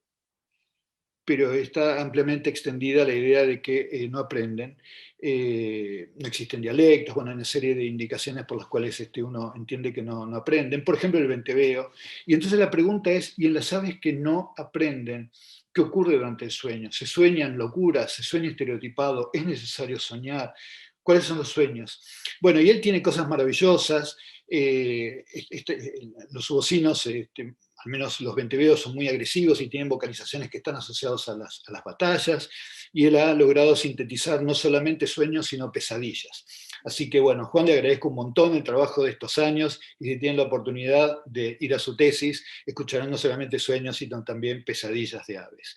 está ampliamente extendida la idea de que no aprenden, no existen dialectos, bueno, hay una serie de indicaciones por las cuales uno entiende que no aprenden, por ejemplo el venteveo. Y entonces la pregunta es, ¿y en las aves que no aprenden, qué ocurre durante el sueño? ¿Se sueñan locuras? ¿Se sueña estereotipado? ¿Es necesario soñar? ¿Cuáles son los sueños? Bueno, y él tiene cosas maravillosas. Los subocinos, al menos los venteveos, son muy agresivos y tienen vocalizaciones que están asociadas a las batallas, y él ha logrado sintetizar no solamente sueños, sino pesadillas. Así que bueno, Juan, le agradezco un montón el trabajo de estos años, y si tienen la oportunidad de ir a su tesis, escucharán no solamente sueños, sino también pesadillas de aves.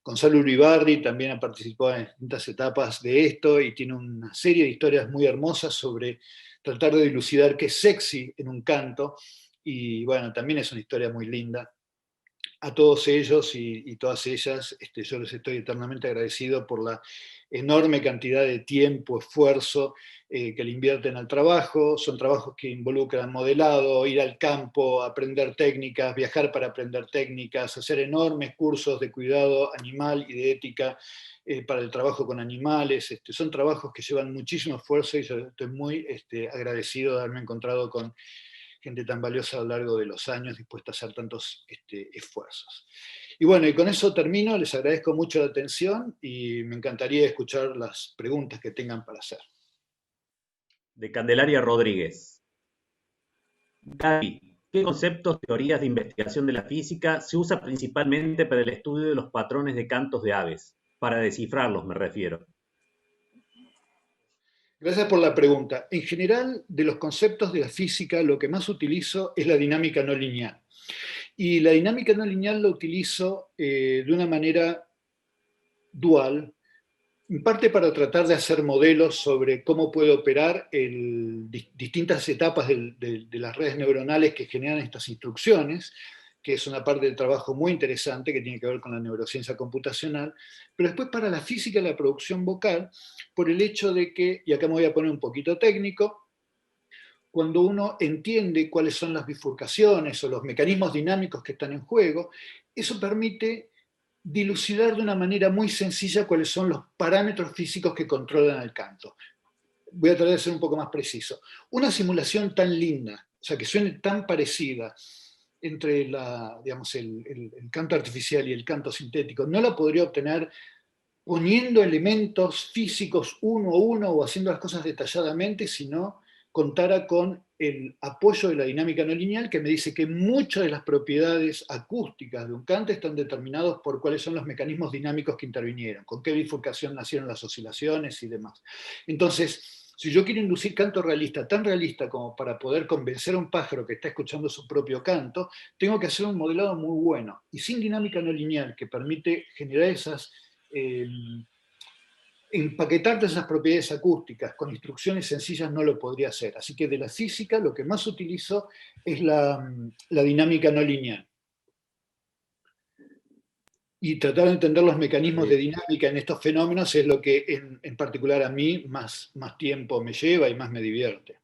Gonzalo Uribarri también ha participado en distintas etapas de esto y tiene una serie de historias muy hermosas sobre tratar de dilucidar qué es sexy en un canto, y bueno, también es una historia muy linda. a todos ellos y todas ellas, yo les estoy eternamente agradecido por la enorme cantidad de tiempo, esfuerzo que le invierten al trabajo. Son trabajos que involucran modelado, ir al campo, aprender técnicas, viajar para aprender técnicas, hacer enormes cursos de cuidado animal y de ética para el trabajo con animales. Son trabajos que llevan muchísimo esfuerzo y yo estoy muy agradecido de haberme encontrado con gente tan valiosa a lo largo de los años dispuesta a hacer tantos esfuerzos. Y bueno, y con eso termino, les agradezco mucho la atención y me encantaría escuchar las preguntas que tengan para hacer. De Candelaria Rodríguez. Gaby, ¿qué conceptos, teorías de investigación de la física se usa principalmente para el estudio de los patrones de cantos de aves? Para descifrarlos me refiero. Gracias por la pregunta. En general, de los conceptos de la física, lo que más utilizo es la dinámica no lineal. Y la dinámica no lineal la utilizo de una manera dual, en parte para tratar de hacer modelos sobre cómo puede operar distintas etapas de las redes neuronales que generan estas instrucciones, que es una parte del trabajo muy interesante que tiene que ver con la neurociencia computacional, pero después para la física de la producción vocal, por el hecho de que, y acá me voy a poner un poquito técnico, cuando uno entiende cuáles son las bifurcaciones o los mecanismos dinámicos que están en juego, eso permite dilucidar de una manera muy sencilla cuáles son los parámetros físicos que controlan el canto. Voy a tratar de ser un poco más preciso. Una simulación tan linda, o sea, que suene tan parecida entre digamos, el canto artificial y el canto sintético, no la podría obtener poniendo elementos físicos uno a uno o haciendo las cosas detalladamente, sino contara con el apoyo de la dinámica no lineal, que me dice que muchas de las propiedades acústicas de un canto están determinados por cuáles son los mecanismos dinámicos que intervinieron, con qué bifurcación nacieron las oscilaciones y demás. Entonces, si yo quiero inducir canto realista, tan realista como para poder convencer a un pájaro que está escuchando su propio canto, tengo que hacer un modelado muy bueno. Y sin dinámica no lineal, que permite generar esas empaquetar todas esas propiedades acústicas con instrucciones sencillas no lo podría hacer. Así que de la física lo que más utilizo es la dinámica no lineal. Y tratar de entender los mecanismos de dinámica en estos fenómenos es lo que en particular a mí más tiempo me lleva y más me divierte.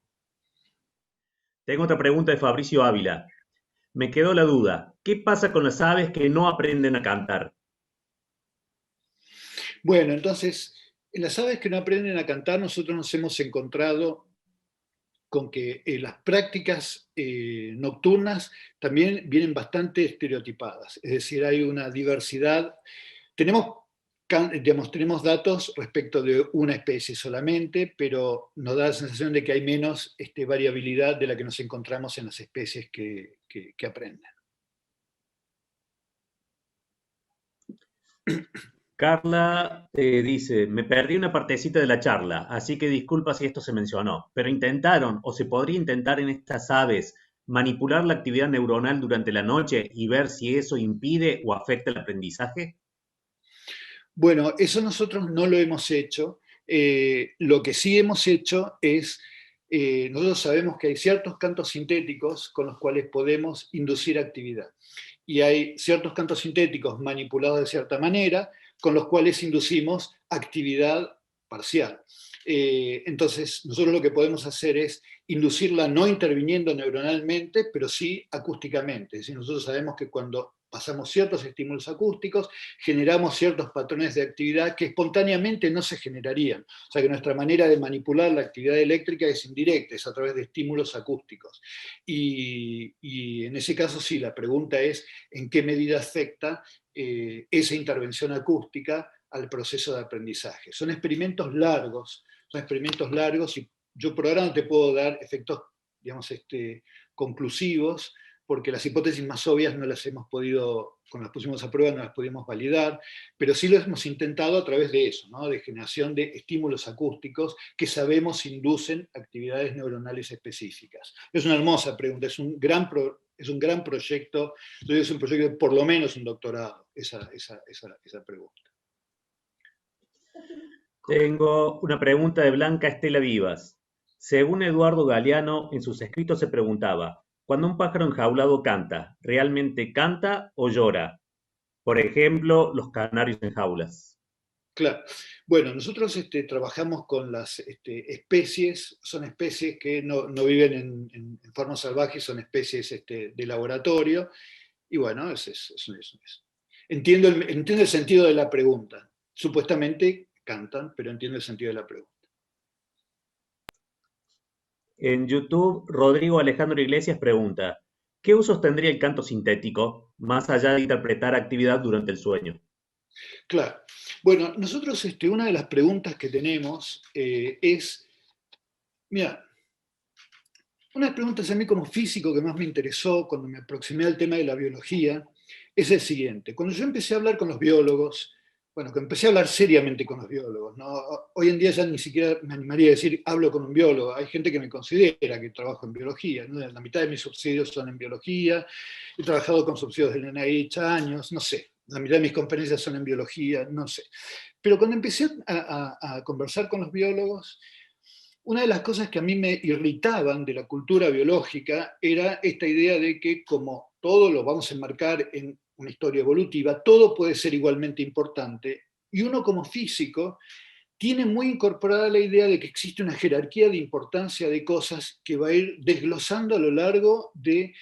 Tengo otra pregunta de Fabricio Ávila. Me quedó la duda. ¿Qué pasa con las aves que no aprenden a cantar? Bueno, entonces, en las aves que no aprenden a cantar, nosotros nos hemos encontrado con que las prácticas nocturnas también vienen bastante estereotipadas, es decir, hay una diversidad. Tenemos, digamos, tenemos datos respecto de una especie solamente, pero nos da la sensación de que hay menos variabilidad de la que nos encontramos en las especies que aprenden. Carla dice, me perdí una partecita de la charla, así que disculpa si esto se mencionó, pero intentaron o se podría intentar en estas aves manipular la actividad neuronal durante la noche y ver si eso impide o afecta el aprendizaje. Bueno, eso nosotros no lo hemos hecho. Lo que sí hemos hecho es, nosotros sabemos que hay ciertos cantos sintéticos con los cuales podemos inducir actividad. Y hay ciertos cantos sintéticos manipulados de cierta manera con los cuales inducimos actividad parcial. Entonces, nosotros lo que podemos hacer es inducirla no interviniendo neuronalmente, pero sí acústicamente. Es decir, nosotros sabemos que cuando pasamos ciertos estímulos acústicos, generamos ciertos patrones de actividad que espontáneamente no se generarían. O sea que nuestra manera de manipular la actividad eléctrica es indirecta, es a través de estímulos acústicos. Y en ese caso sí, la pregunta es en qué medida afecta esa intervención acústica al proceso de aprendizaje. Son experimentos largos y yo por ahora no te puedo dar efectos, digamos, conclusivos, porque las hipótesis más obvias no las hemos podido, cuando las pusimos a prueba no las pudimos validar, pero sí lo hemos intentado a través de eso, ¿no? De generación de estímulos acústicos que sabemos inducen actividades neuronales específicas. Es una hermosa pregunta, es un gran proyecto, es un proyecto de por lo menos un doctorado, esa pregunta. Tengo una pregunta de Blanca Estela Vivas. Según Eduardo Galeano, en sus escritos se preguntaba, Cuando un pájaro enjaulado canta, ¿realmente canta o llora? Por ejemplo, los canarios en jaulas. Claro. Bueno, nosotros trabajamos con las especies, son especies que no viven en forma salvaje, son especies de laboratorio, y bueno, entiendo el sentido de la pregunta. Supuestamente cantan, pero entiendo el sentido de la pregunta. En YouTube, Rodrigo Alejandro Iglesias pregunta, ¿qué usos tendría el canto sintético, más allá de interpretar actividad durante el sueño? Claro. Bueno, nosotros una de las preguntas que tenemos es, mira, una de las preguntas a mí como físico que más me interesó cuando me aproximé al tema de la biología es el siguiente. Cuando yo empecé a hablar con los biólogos, bueno, que empecé a hablar seriamente con los biólogos, ¿no? Hoy en día ya ni siquiera me animaría a decir hablo con un biólogo. Hay gente que me considera que trabajo en biología, ¿no? La mitad de mis subsidios son en biología, he trabajado con subsidios del NIH años, no sé. La mitad de mis conferencias son en biología, no sé. Pero cuando empecé a conversar con los biólogos, una de las cosas que a mí me irritaban de la cultura biológica era esta idea de que como todo lo vamos a enmarcar en una historia evolutiva, todo puede ser igualmente importante, y uno como físico tiene muy incorporada la idea de que existe una jerarquía de importancia de cosas que va a ir desglosando a lo largo de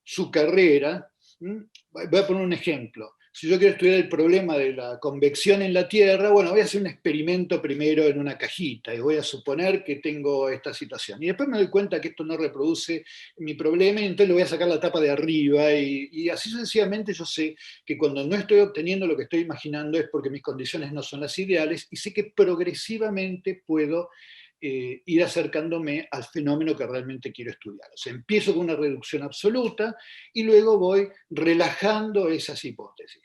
su carrera. Voy a poner un ejemplo. Si yo quiero estudiar el problema de la convección en la Tierra, bueno, voy a hacer un experimento primero en una cajita y voy a suponer que tengo esta situación. Y después me doy cuenta que esto no reproduce mi problema y entonces le voy a sacar la tapa de arriba y así sencillamente yo sé que cuando no estoy obteniendo lo que estoy imaginando es porque mis condiciones no son las ideales y sé que progresivamente puedo ir acercándome al fenómeno que realmente quiero estudiar. O sea, empiezo con una reducción absoluta y luego voy relajando esas hipótesis.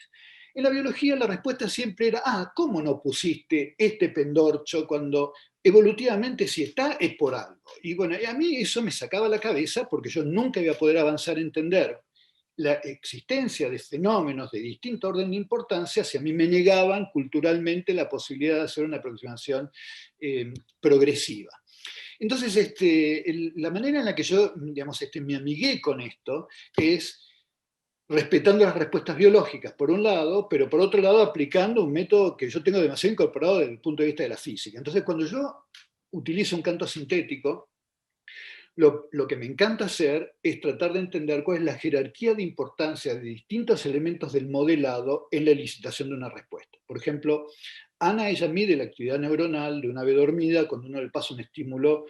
En la biología la respuesta siempre era, ¿cómo no pusiste este pendorcho cuando evolutivamente si está es por algo? Y bueno, a mí eso me sacaba la cabeza porque yo nunca iba a poder avanzar a entender la existencia de fenómenos de distinto orden de importancia si a mí me negaban culturalmente la posibilidad de hacer una aproximación progresiva. Entonces, la manera en la que yo, digamos, me amigué con esto es respetando las respuestas biológicas, por un lado, pero por otro lado aplicando un método que yo tengo demasiado incorporado desde el punto de vista de la física. Entonces, cuando yo utilizo un canto sintético, lo que me encanta hacer es tratar de entender cuál es la jerarquía de importancia de distintos elementos del modelado en la elicitación de una respuesta. Por ejemplo, Ana, ella mide la actividad neuronal de una ave dormida cuando uno le pasa un estímulo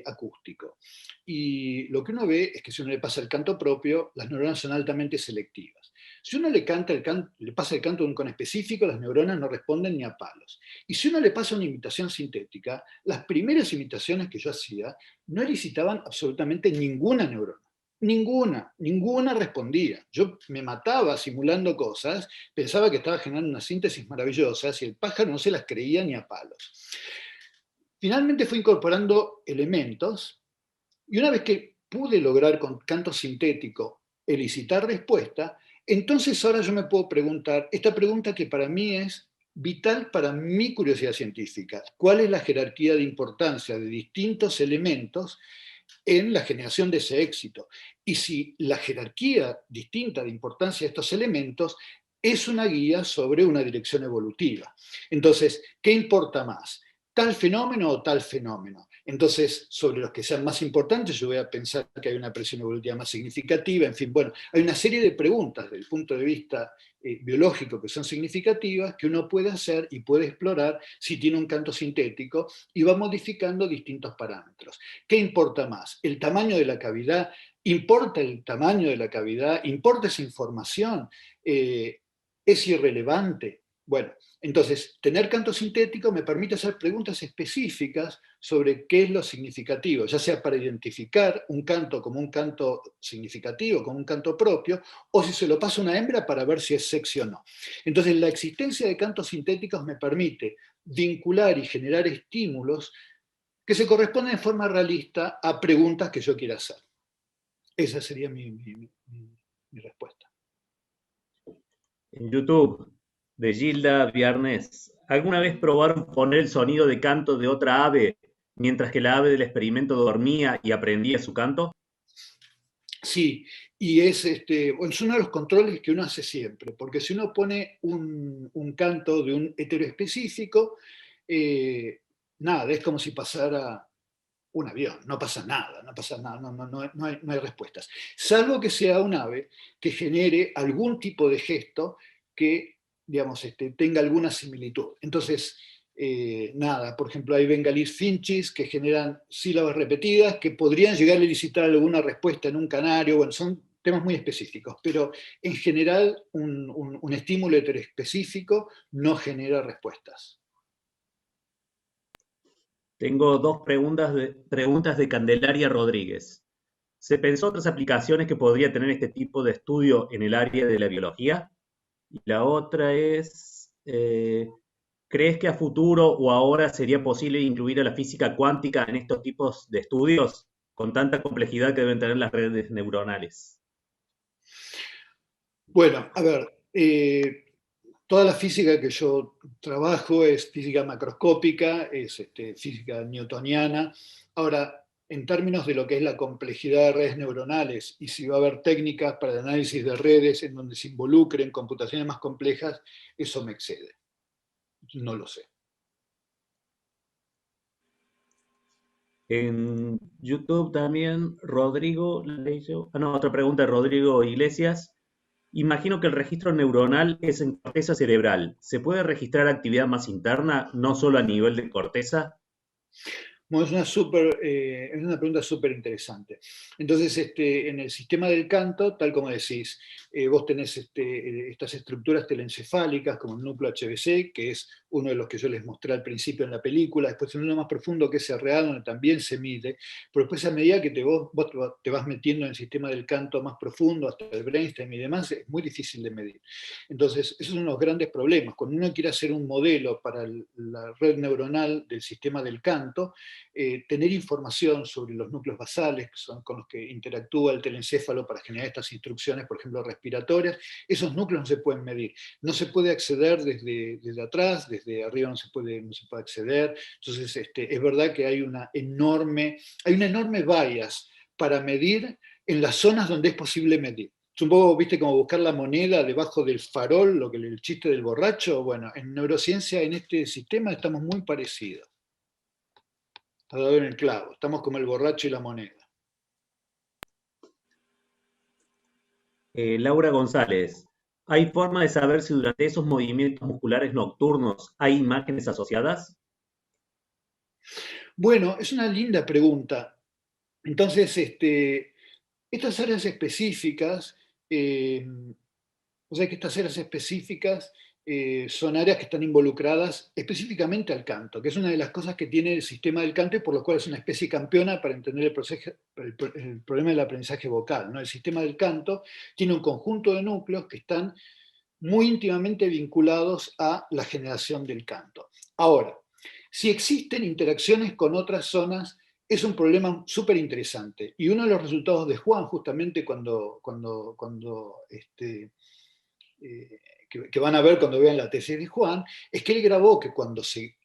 acústico. Y lo que uno ve es que si uno le pasa el canto propio, las neuronas son altamente selectivas. Si uno le pasa el canto de un con específico, las neuronas no responden ni a palos. Y si uno le pasa una imitación sintética, las primeras imitaciones que yo hacía no elicitaban absolutamente ninguna neurona. Ninguna respondía. Yo me mataba simulando cosas, pensaba que estaba generando una síntesis maravillosa y el pájaro no se las creía ni a palos. Finalmente fui incorporando elementos y una vez que pude lograr con canto sintético elicitar respuesta, entonces ahora yo me puedo preguntar esta pregunta que para mí es vital para mi curiosidad científica. ¿Cuál es la jerarquía de importancia de distintos elementos en la generación de ese éxito? Y si la jerarquía distinta de importancia de estos elementos es una guía sobre una dirección evolutiva. Entonces, ¿qué importa más? ¿Tal fenómeno o tal fenómeno? Entonces, sobre los que sean más importantes, yo voy a pensar que hay una presión evolutiva más significativa. En fin, bueno, hay una serie de preguntas desde el punto de vista biológico que son significativas que uno puede hacer y puede explorar si tiene un canto sintético y va modificando distintos parámetros. ¿Qué importa más? ¿El tamaño de la cavidad? ¿Importa el tamaño de la cavidad? ¿Importa esa información? ¿Es irrelevante? Bueno, entonces, tener canto sintético me permite hacer preguntas específicas sobre qué es lo significativo, ya sea para identificar un canto como un canto significativo, como un canto propio, o si se lo pasa a una hembra para ver si es sexy o no. Entonces, la existencia de cantos sintéticos me permite vincular y generar estímulos que se corresponden de forma realista a preguntas que yo quiera hacer. Esa sería mi respuesta. En YouTube, de Gilda Viernes, ¿alguna vez probaron poner el sonido de canto de otra ave mientras que la ave del experimento dormía y aprendía su canto? Sí, y bueno, es uno de los controles que uno hace siempre, porque si uno pone un canto de un heteroespecífico, eh, nada, es como si pasara un avión, no pasa nada, no pasa nada, no hay respuestas. Salvo que sea un ave que genere algún tipo de gesto que, digamos, tenga alguna similitud. Entonces, nada, por ejemplo, hay bengalíes finchis que generan sílabas repetidas que podrían llegar a elicitar alguna respuesta en un canario, bueno, son temas muy específicos, pero en general un estímulo heteroespecífico no genera respuestas. Tengo dos preguntas de Candelaria Rodríguez. ¿Se pensó otras aplicaciones que podría tener este tipo de estudio en el área de la biología? Y la otra es, ¿crees que a futuro o ahora sería posible incluir a la física cuántica en estos tipos de estudios con tanta complejidad que deben tener las redes neuronales? Bueno, a ver, toda la física que yo trabajo es física macroscópica, es física newtoniana. Ahora, en términos de lo que es la complejidad de redes neuronales y si va a haber técnicas para el análisis de redes en donde se involucren computaciones más complejas, eso me excede. No lo sé. En YouTube también, Rodrigo, otra pregunta de Rodrigo Iglesias. Imagino que el registro neuronal es en corteza cerebral. ¿Se puede registrar actividad más interna, no solo a nivel de corteza? Bueno, es una pregunta súper interesante. Entonces, en el sistema del canto, tal como decís, vos tenés estas estructuras telencefálicas como el núcleo HBC, que es uno de los que yo les mostré al principio en la película, después en uno más profundo que es el real, donde también se mide, pero después a medida que vos te vas metiendo en el sistema del canto más profundo, hasta el brainstem y demás, es muy difícil de medir. Entonces, esos son los grandes problemas. Cuando uno quiere hacer un modelo para la red neuronal del sistema del canto, tener información sobre los núcleos basales, que son con los que interactúa el telencéfalo para generar estas instrucciones, por ejemplo, respiratorias, esos núcleos no se pueden medir. No se puede acceder desde atrás, desde arriba no se puede acceder. Entonces, es verdad que hay una enorme bias para medir en las zonas donde es posible medir. Es un poco, viste, como buscar la moneda debajo del farol, lo que el chiste del borracho. Bueno, en neurociencia, en este sistema, estamos muy parecidos. Ha dado en el clavo. Estamos como el borracho y la moneda. Laura González, ¿hay forma de saber si durante esos movimientos musculares nocturnos hay imágenes asociadas? Bueno, es una linda pregunta. Entonces, estas áreas específicas, o sea que estas áreas específicas son áreas que están involucradas específicamente al canto, que es una de las cosas que tiene el sistema del canto y por lo cual es una especie campeona para entender el problema del aprendizaje vocal, ¿no? El sistema del canto tiene un conjunto de núcleos que están muy íntimamente vinculados a la generación del canto. Ahora, si existen interacciones con otras zonas, es un problema súper interesante. Y uno de los resultados de Juan, justamente que van a ver cuando vean la tesis de Juan, es que él grabó que cuando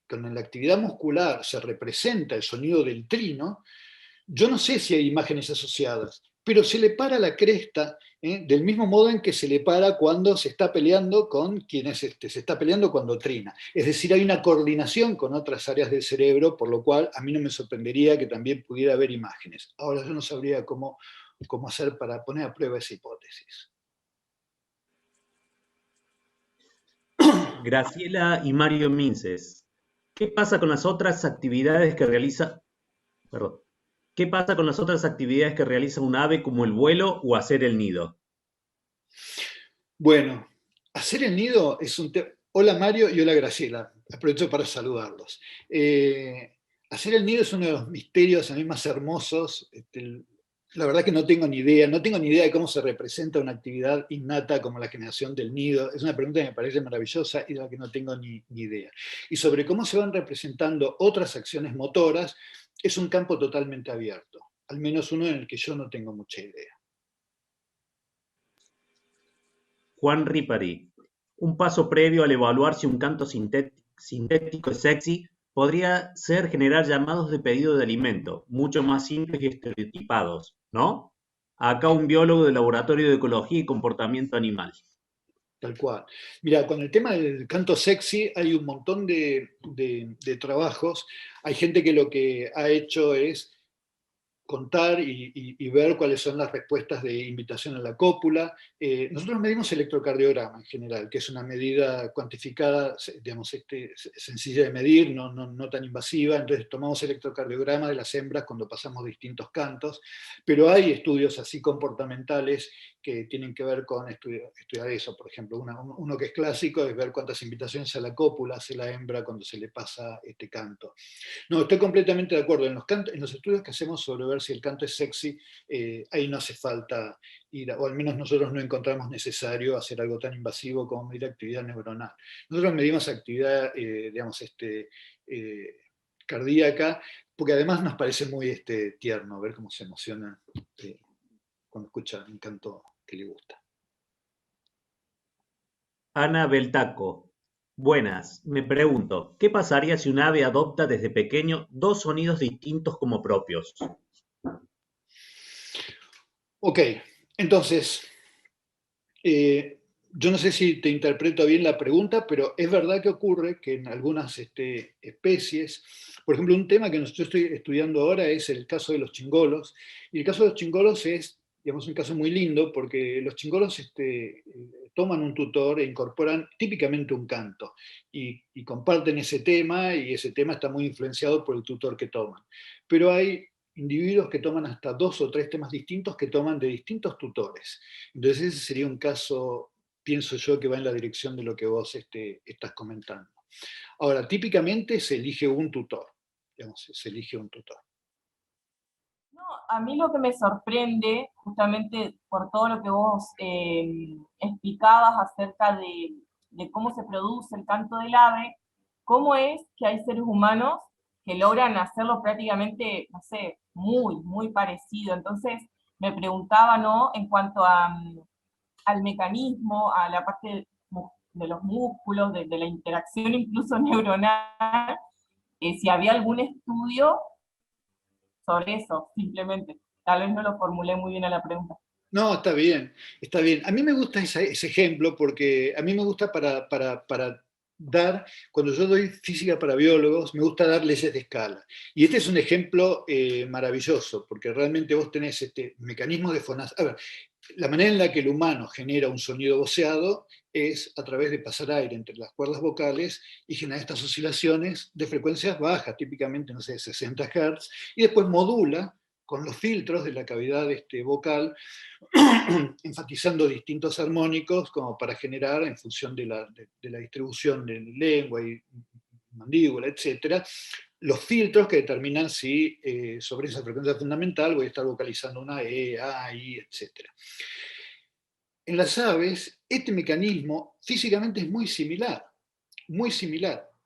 en la actividad muscular se representa el sonido del trino, yo no sé si hay imágenes asociadas, pero se le para la cresta, del mismo modo en que se le para cuando se está peleando con quien es se está peleando cuando trina. Es decir, hay una coordinación con otras áreas del cerebro, por lo cual a mí no me sorprendería que también pudiera haber imágenes. Ahora yo no sabría cómo hacer para poner a prueba esa hipótesis. Graciela y Mario Minces, ¿qué pasa con las otras actividades que realiza, perdón, ¿qué pasa con las otras actividades que realiza un ave como el vuelo o hacer el nido? Bueno, hacer el nido es un tema. Hola Mario y hola Graciela, aprovecho para saludarlos. Hacer el nido es uno de los misterios a mí más hermosos. La verdad que no tengo ni idea, no tengo ni idea de cómo se representa una actividad innata como la generación del nido. Es una pregunta que me parece maravillosa y de la que no tengo ni idea. Y sobre cómo se van representando otras acciones motoras, es un campo totalmente abierto, al menos uno en el que yo no tengo mucha idea. Juan Ripari, un paso previo al evaluar si un canto sintético es sexy podría ser generar llamados de pedido de alimento, mucho más simples y estereotipados, ¿no? Acá un biólogo del Laboratorio de Ecología y Comportamiento Animal. Tal cual. Mira, con el tema del canto sexy hay un montón de trabajos. Hay gente que lo que ha hecho es contar y ver cuáles son las respuestas de invitación a la cópula. Nosotros medimos electrocardiograma en general, que es una medida cuantificada, digamos, sencilla de medir, no tan invasiva. Entonces tomamos electrocardiograma de las hembras cuando pasamos distintos cantos, pero hay estudios así comportamentales que tienen que ver con estudiar eso. Por ejemplo, uno que es clásico es ver cuántas invitaciones a la cópula hace la hembra cuando se le pasa este canto. No, estoy completamente de acuerdo. En los estudios que hacemos sobre ver si el canto es sexy, ahí no hace falta ir, o al menos nosotros no encontramos necesario hacer algo tan invasivo como medir actividad neuronal. Nosotros medimos actividad, digamos, eh, cardíaca, porque además nos parece muy tierno ver cómo se emociona eh, cuando escucha un canto que le gusta. Ana Beltaco. Buenas, me pregunto, ¿qué pasaría si un ave adopta desde pequeño dos sonidos distintos como propios? Ok, entonces, yo no sé si te interpreto bien la pregunta, pero es verdad que ocurre que en algunas especies, por ejemplo, un tema que yo estoy estudiando ahora es el caso de los chingolos, y el caso de los chingolos es, digamos, un caso muy lindo porque los chingolos toman un tutor e incorporan típicamente un canto, y comparten ese tema, y ese tema está muy influenciado por el tutor que toman. Pero hay individuos que toman hasta dos o tres temas distintos que toman de distintos tutores. Entonces ese sería un caso, pienso yo, que va en la dirección de lo que vos estás comentando. Ahora, típicamente se elige un tutor, digamos, se elige un tutor. No, a mí lo que me sorprende, justamente por todo lo que vos explicabas acerca de cómo se produce el canto del ave, cómo es que hay seres humanos que logran hacerlo prácticamente, no sé, muy parecido. Entonces, me preguntaba, ¿no? En cuanto al mecanismo, a la parte de los músculos, de la interacción incluso neuronal, si había algún estudio sobre eso, simplemente. Tal vez no lo formulé muy bien a la pregunta. No, está bien, está bien. A mí me gusta ese ejemplo porque a mí me gusta para dar, cuando yo doy física para biólogos, me gusta dar leyes de escala. Y este es un ejemplo maravilloso, porque realmente vos tenés este mecanismo de fonación. A ver, la manera en la que el humano genera un sonido voceado es a través de pasar aire entre las cuerdas vocales y generar estas oscilaciones de frecuencias bajas, típicamente, no sé, 60 Hz, y después modula con los filtros de la cavidad vocal, enfatizando distintos armónicos como para generar, en función de la distribución de lengua y mandíbula, etcétera, los filtros que determinan si sobre esa frecuencia fundamental voy a estar vocalizando una E, A, I, etcétera. En las aves, este mecanismo físicamente es muy similar,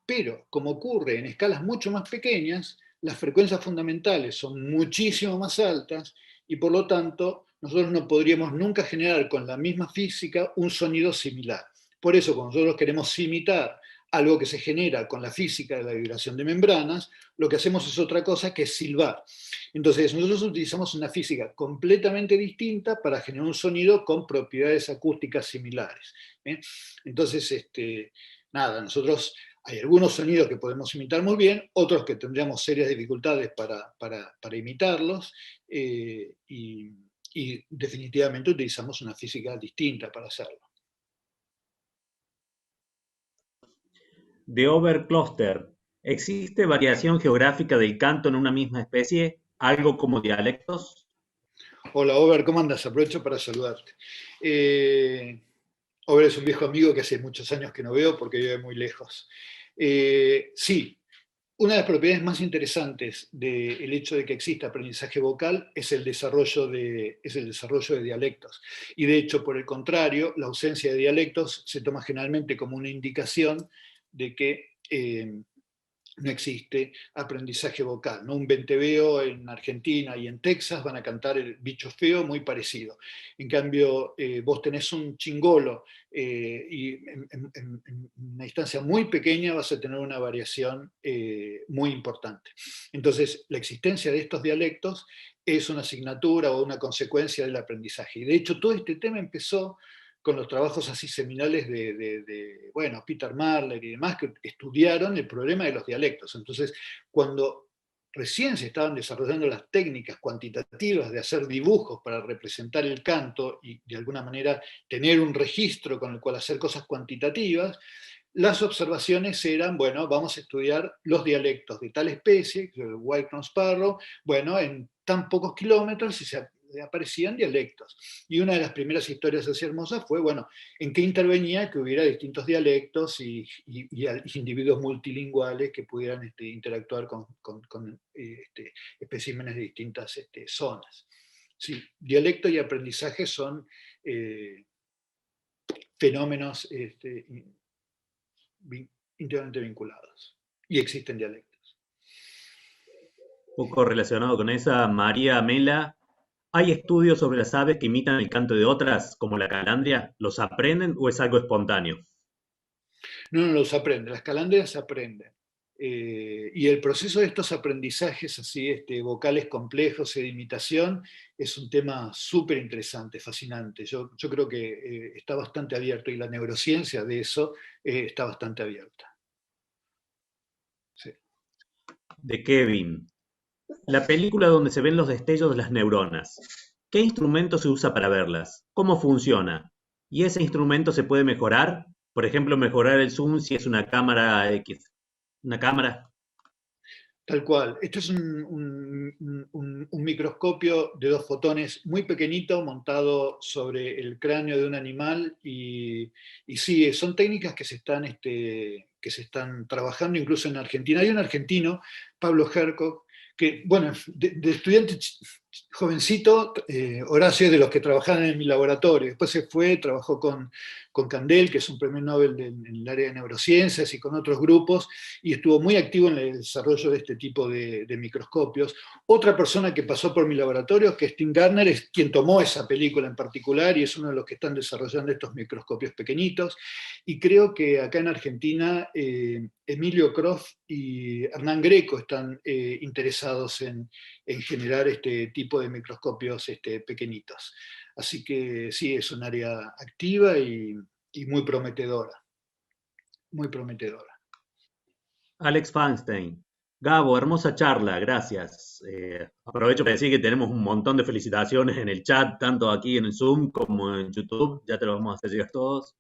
pero como ocurre en escalas mucho más pequeñas, las frecuencias fundamentales son muchísimo más altas y por lo tanto nosotros no podríamos nunca generar con la misma física un sonido similar. Por eso cuando nosotros queremos imitar algo que se genera con la física de la vibración de membranas, lo que hacemos es otra cosa que es silbar. Entonces nosotros utilizamos una física completamente distinta para generar un sonido con propiedades acústicas similares. Entonces, nada, nosotros hay algunos sonidos que podemos imitar muy bien, otros que tendríamos serias dificultades para imitarlos, y definitivamente utilizamos una física distinta para hacerlo. De Overcluster, ¿existe variación geográfica del canto en una misma especie? ¿Algo como dialectos? Hola, Over, ¿cómo andas? Aprovecho para saludarte. Over es un viejo amigo que hace muchos años que no veo porque vive muy lejos. Sí, una de las propiedades más interesantes del hecho de que exista aprendizaje vocal es el desarrollo de dialectos. Y de hecho, por el contrario, la ausencia de dialectos se toma generalmente como una indicación de que no existe aprendizaje vocal, ¿no? Un venteveo en Argentina y en Texas van a cantar el bicho feo muy parecido. En cambio, vos tenés un chingolo y en una distancia muy pequeña vas a tener una variación muy importante. Entonces, la existencia de estos dialectos es una asignatura o una consecuencia del aprendizaje. Y de hecho, todo este tema empezó con los trabajos así seminales bueno, Peter Marler y demás, que estudiaron el problema de los dialectos. Entonces, cuando recién se estaban desarrollando las técnicas cuantitativas de hacer dibujos para representar el canto y de alguna manera tener un registro con el cual hacer cosas cuantitativas, las observaciones eran, bueno, vamos a estudiar los dialectos de tal especie, el White-Nose Sparrow, bueno, en tan pocos kilómetros y se aparecían dialectos. Y una de las primeras historias así hermosas fue, bueno, en qué intervenía que hubiera distintos dialectos y individuos multilingüales que pudieran interactuar con especímenes de distintas zonas. Sí, dialecto y aprendizaje son fenómenos íntimamente vinculados. Y existen dialectos. Poco relacionado con esa, María Mela, ¿hay estudios sobre las aves que imitan el canto de otras, como la calandria? ¿Los aprenden o es algo espontáneo? No los aprenden, las calandrias se aprenden. Y el proceso de estos aprendizajes así, vocales complejos y de imitación es un tema súper interesante, fascinante. Yo creo que está bastante abierto y la neurociencia de eso está bastante abierta. Sí. De Kevin. La película donde se ven los destellos de las neuronas. ¿Qué instrumento se usa para verlas? ¿Cómo funciona? ¿Y ese instrumento se puede mejorar? Por ejemplo, mejorar el zoom si es una cámara X. ¿Una cámara? Tal cual. Esto es un microscopio de 2 fotones muy pequeñito montado sobre el cráneo de un animal y sí, son técnicas que se están trabajando incluso en Argentina. Hay un argentino, Pablo Hercock, que, bueno, de estudiante jovencito, Horacio es de los que trabajaban en mi laboratorio. Después se fue, trabajó con Candel, que es un premio Nobel en el área de neurociencias, y con otros grupos, y estuvo muy activo en el desarrollo de este tipo de microscopios. Otra persona que pasó por mi laboratorio, que es Tim Gardner, es quien tomó esa película en particular y es uno de los que están desarrollando estos microscopios pequeñitos. Y creo que acá en Argentina, Emilio Croft y Hernán Greco están interesados en generar este tipo de microscopios pequeñitos. Así que sí, es un área activa y muy prometedora. Muy prometedora. Alex Feinstein. Gabo, hermosa charla, gracias. Aprovecho para decir que tenemos un montón de felicitaciones en el chat, tanto aquí en el Zoom como en YouTube, ya te lo vamos a hacer llegar todos.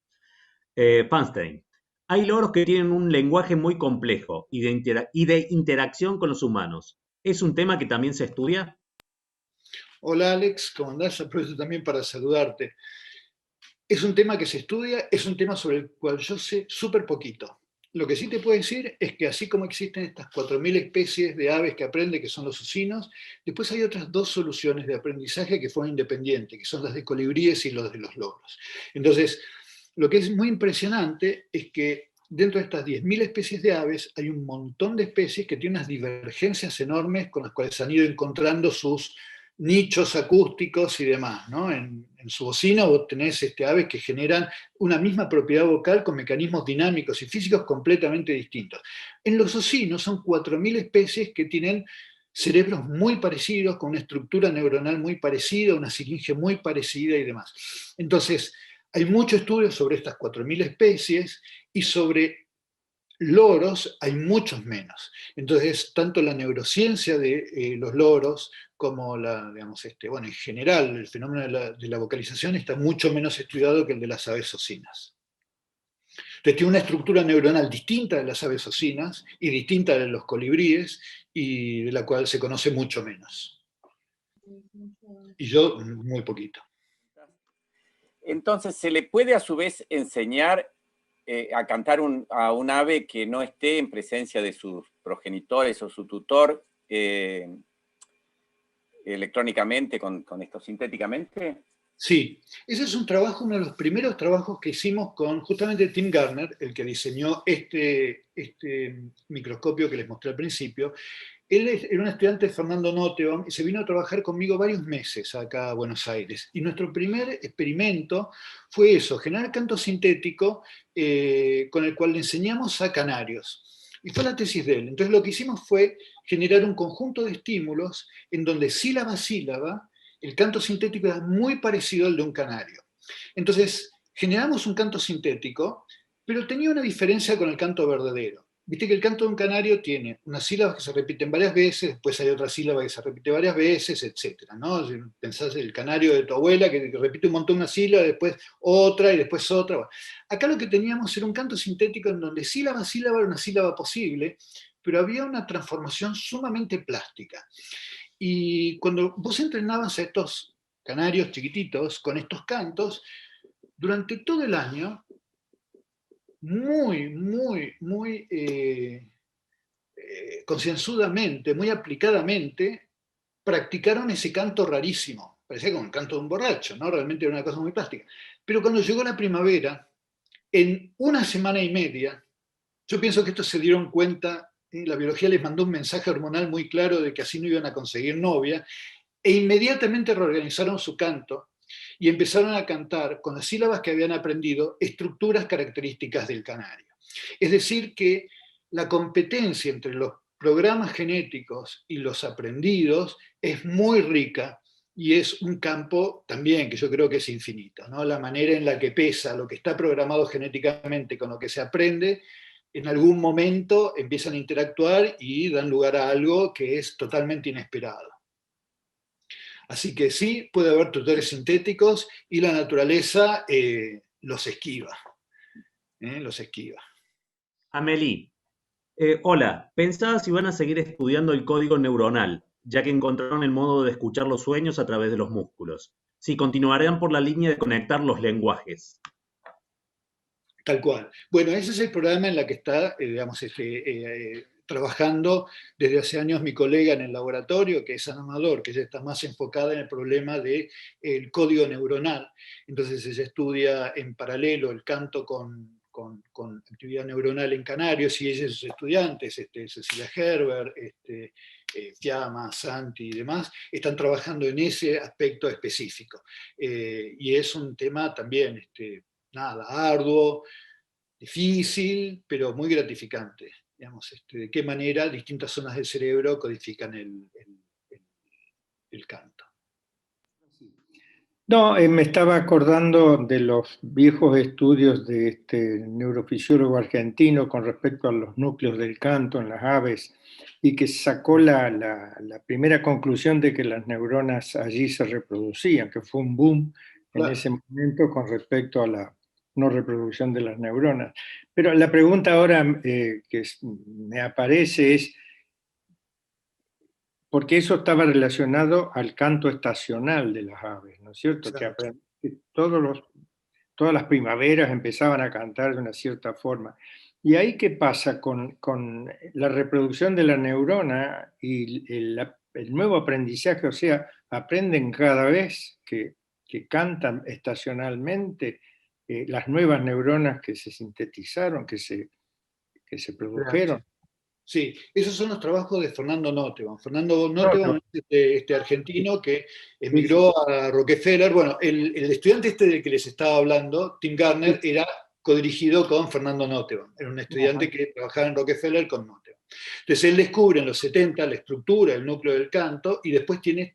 Feinstein. Hay loros que tienen un lenguaje muy complejo y de interacción con los humanos. ¿Es un tema que también se estudia? Hola Alex, ¿cómo andás? Aprovecho también para saludarte. Es un tema que se estudia, es un tema sobre el cual yo sé súper poquito. Lo que sí te puedo decir es que así como existen estas 4.000 especies de aves que aprenden, que son los ocinos, después hay otras 2 soluciones de aprendizaje que fueron independientes, que son las de colibríes y los de los loros. Entonces, lo que es muy impresionante es que dentro de estas 10.000 especies de aves hay un montón de especies que tienen unas divergencias enormes con las cuales han ido encontrando sus nichos acústicos y demás, ¿no? En su bocina vos tenés aves que generan una misma propiedad vocal con mecanismos dinámicos y físicos completamente distintos. En los ocinos son 4.000 especies que tienen cerebros muy parecidos, con una estructura neuronal muy parecida, una siringe muy parecida y demás. Entonces, hay mucho estudio sobre estas 4.000 especies y sobre loros hay muchos menos. Entonces, tanto la neurociencia de los loros como en general el fenómeno de la vocalización está mucho menos estudiado que el de las aves ocinas. Entonces tiene una estructura neuronal distinta de las aves ocinas y distinta de los colibríes y de la cual se conoce mucho menos. Y yo muy poquito. Entonces, ¿se le puede a su vez enseñar a cantar a un ave que no esté en presencia de sus progenitores o su tutor electrónicamente, con esto sintéticamente? Sí, ese es un trabajo, uno de los primeros trabajos que hicimos con justamente Tim Gardner, el que diseñó este este microscopio que les mostré al principio, él era un estudiante de Fernando Nottebohm y se vino a trabajar conmigo varios meses acá a Buenos Aires. Y nuestro primer experimento fue eso, generar canto sintético con el cual le enseñamos a canarios. Y fue la tesis de él. Entonces lo que hicimos fue generar un conjunto de estímulos en donde sílaba a sílaba el canto sintético era muy parecido al de un canario. Entonces generamos un canto sintético, pero tenía una diferencia con el canto verdadero. Viste que el canto de un canario tiene unas sílabas que se repiten varias veces, después hay otra sílaba que se repite varias veces, etc. ¿no? Si pensás el canario de tu abuela que repite un montón una sílaba, después otra y después otra. Bueno, acá lo que teníamos era un canto sintético en donde sílaba a sílaba era una sílaba posible, pero había una transformación sumamente plástica. Y cuando vos entrenabas a estos canarios chiquititos con estos cantos, durante todo el año, muy concienzudamente, muy aplicadamente, practicaron ese canto rarísimo. Parecía como el canto de un borracho, ¿no? Realmente era una cosa muy plástica. Pero cuando llegó la primavera, en una semana y media, yo pienso que estos se dieron cuenta, la biología les mandó un mensaje hormonal muy claro de que así no iban a conseguir novia, e inmediatamente reorganizaron su canto y empezaron a cantar con las sílabas que habían aprendido estructuras características del canario. Es decir, que la competencia entre los programas genéticos y los aprendidos es muy rica y es un campo también que yo creo que es infinito, ¿no? La manera en la que pesa lo que está programado genéticamente con lo que se aprende, en algún momento empiezan a interactuar y dan lugar a algo que es totalmente inesperado. Así que sí, puede haber tutores sintéticos y la naturaleza los esquiva. Los esquiva. Amelie, hola, pensaba si van a seguir estudiando el código neuronal, ya que encontraron el modo de escuchar los sueños a través de los músculos. Si continuarán por la línea de conectar los lenguajes. Tal cual. Bueno, ese es el programa en la que está, digamos, trabajando desde hace años mi colega en el laboratorio, que es Ana Amador, que ella está más enfocada en el problema del código neuronal. Entonces ella estudia en paralelo el canto con actividad neuronal en canarios y ella y sus estudiantes, Cecilia Gerber, Fiamma, Santi y demás, están trabajando en ese aspecto específico. Y es un tema también arduo, difícil, pero muy gratificante. Digamos, de qué manera distintas zonas del cerebro codifican el canto. No, me estaba acordando de los viejos estudios de este neurofisiólogo argentino con respecto a los núcleos del canto en las aves y que sacó la primera conclusión de que las neuronas allí se reproducían, que fue un boom en ese momento con respecto a la no reproducción de las neuronas. Pero la pregunta ahora que me aparece es, porque eso estaba relacionado al canto estacional de las aves, ¿no es cierto? Exacto. Que todas las primaveras empezaban a cantar de una cierta forma. ¿Y ahí qué pasa con la reproducción de la neurona y el nuevo aprendizaje? O sea, aprenden cada vez que cantan estacionalmente las nuevas neuronas que se sintetizaron, que se produjeron. Sí, esos son los trabajos de Fernando Nottebohm. Fernando Nottebohm es este argentino que emigró a Rockefeller. Bueno, el estudiante del que les estaba hablando, Tim Gardner, era codirigido con Fernando Nottebohm. Era un estudiante que trabajaba en Rockefeller con Nottebohm. Entonces él descubre en los 70 la estructura, el núcleo del canto, y después tiene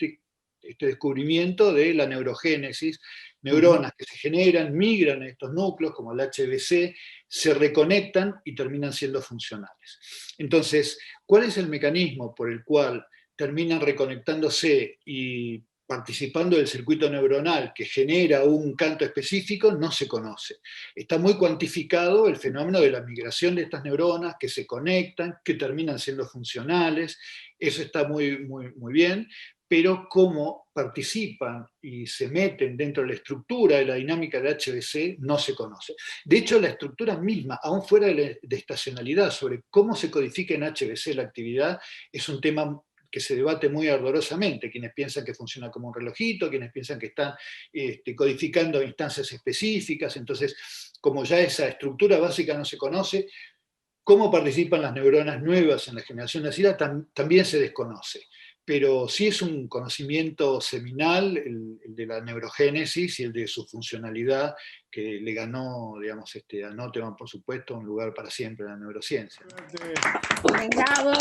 este descubrimiento de la neurogénesis, neuronas que se generan, migran a estos núcleos, como el HBC, se reconectan y terminan siendo funcionales. Entonces, ¿cuál es el mecanismo por el cual terminan reconectándose y participando del circuito neuronal que genera un canto específico? No se conoce. Está muy cuantificado el fenómeno de la migración de estas neuronas que se conectan, que terminan siendo funcionales. Eso está muy bien, pero cómo participan y se meten dentro de la estructura de la dinámica de HBC no se conoce. De hecho, la estructura misma, aún fuera de estacionalidad, sobre cómo se codifica en HBC la actividad, es un tema que se debate muy ardorosamente. Quienes piensan que funciona como un relojito, quienes piensan que están codificando instancias específicas. Entonces, como ya esa estructura básica no se conoce, Cómo participan las neuronas nuevas en la generación nacida también se desconoce, pero sí es un conocimiento seminal el de la neurogénesis y el de su funcionalidad, que le ganó, digamos, a Noteman, por supuesto, un lugar para siempre en la neurociencia. ¡Bravo!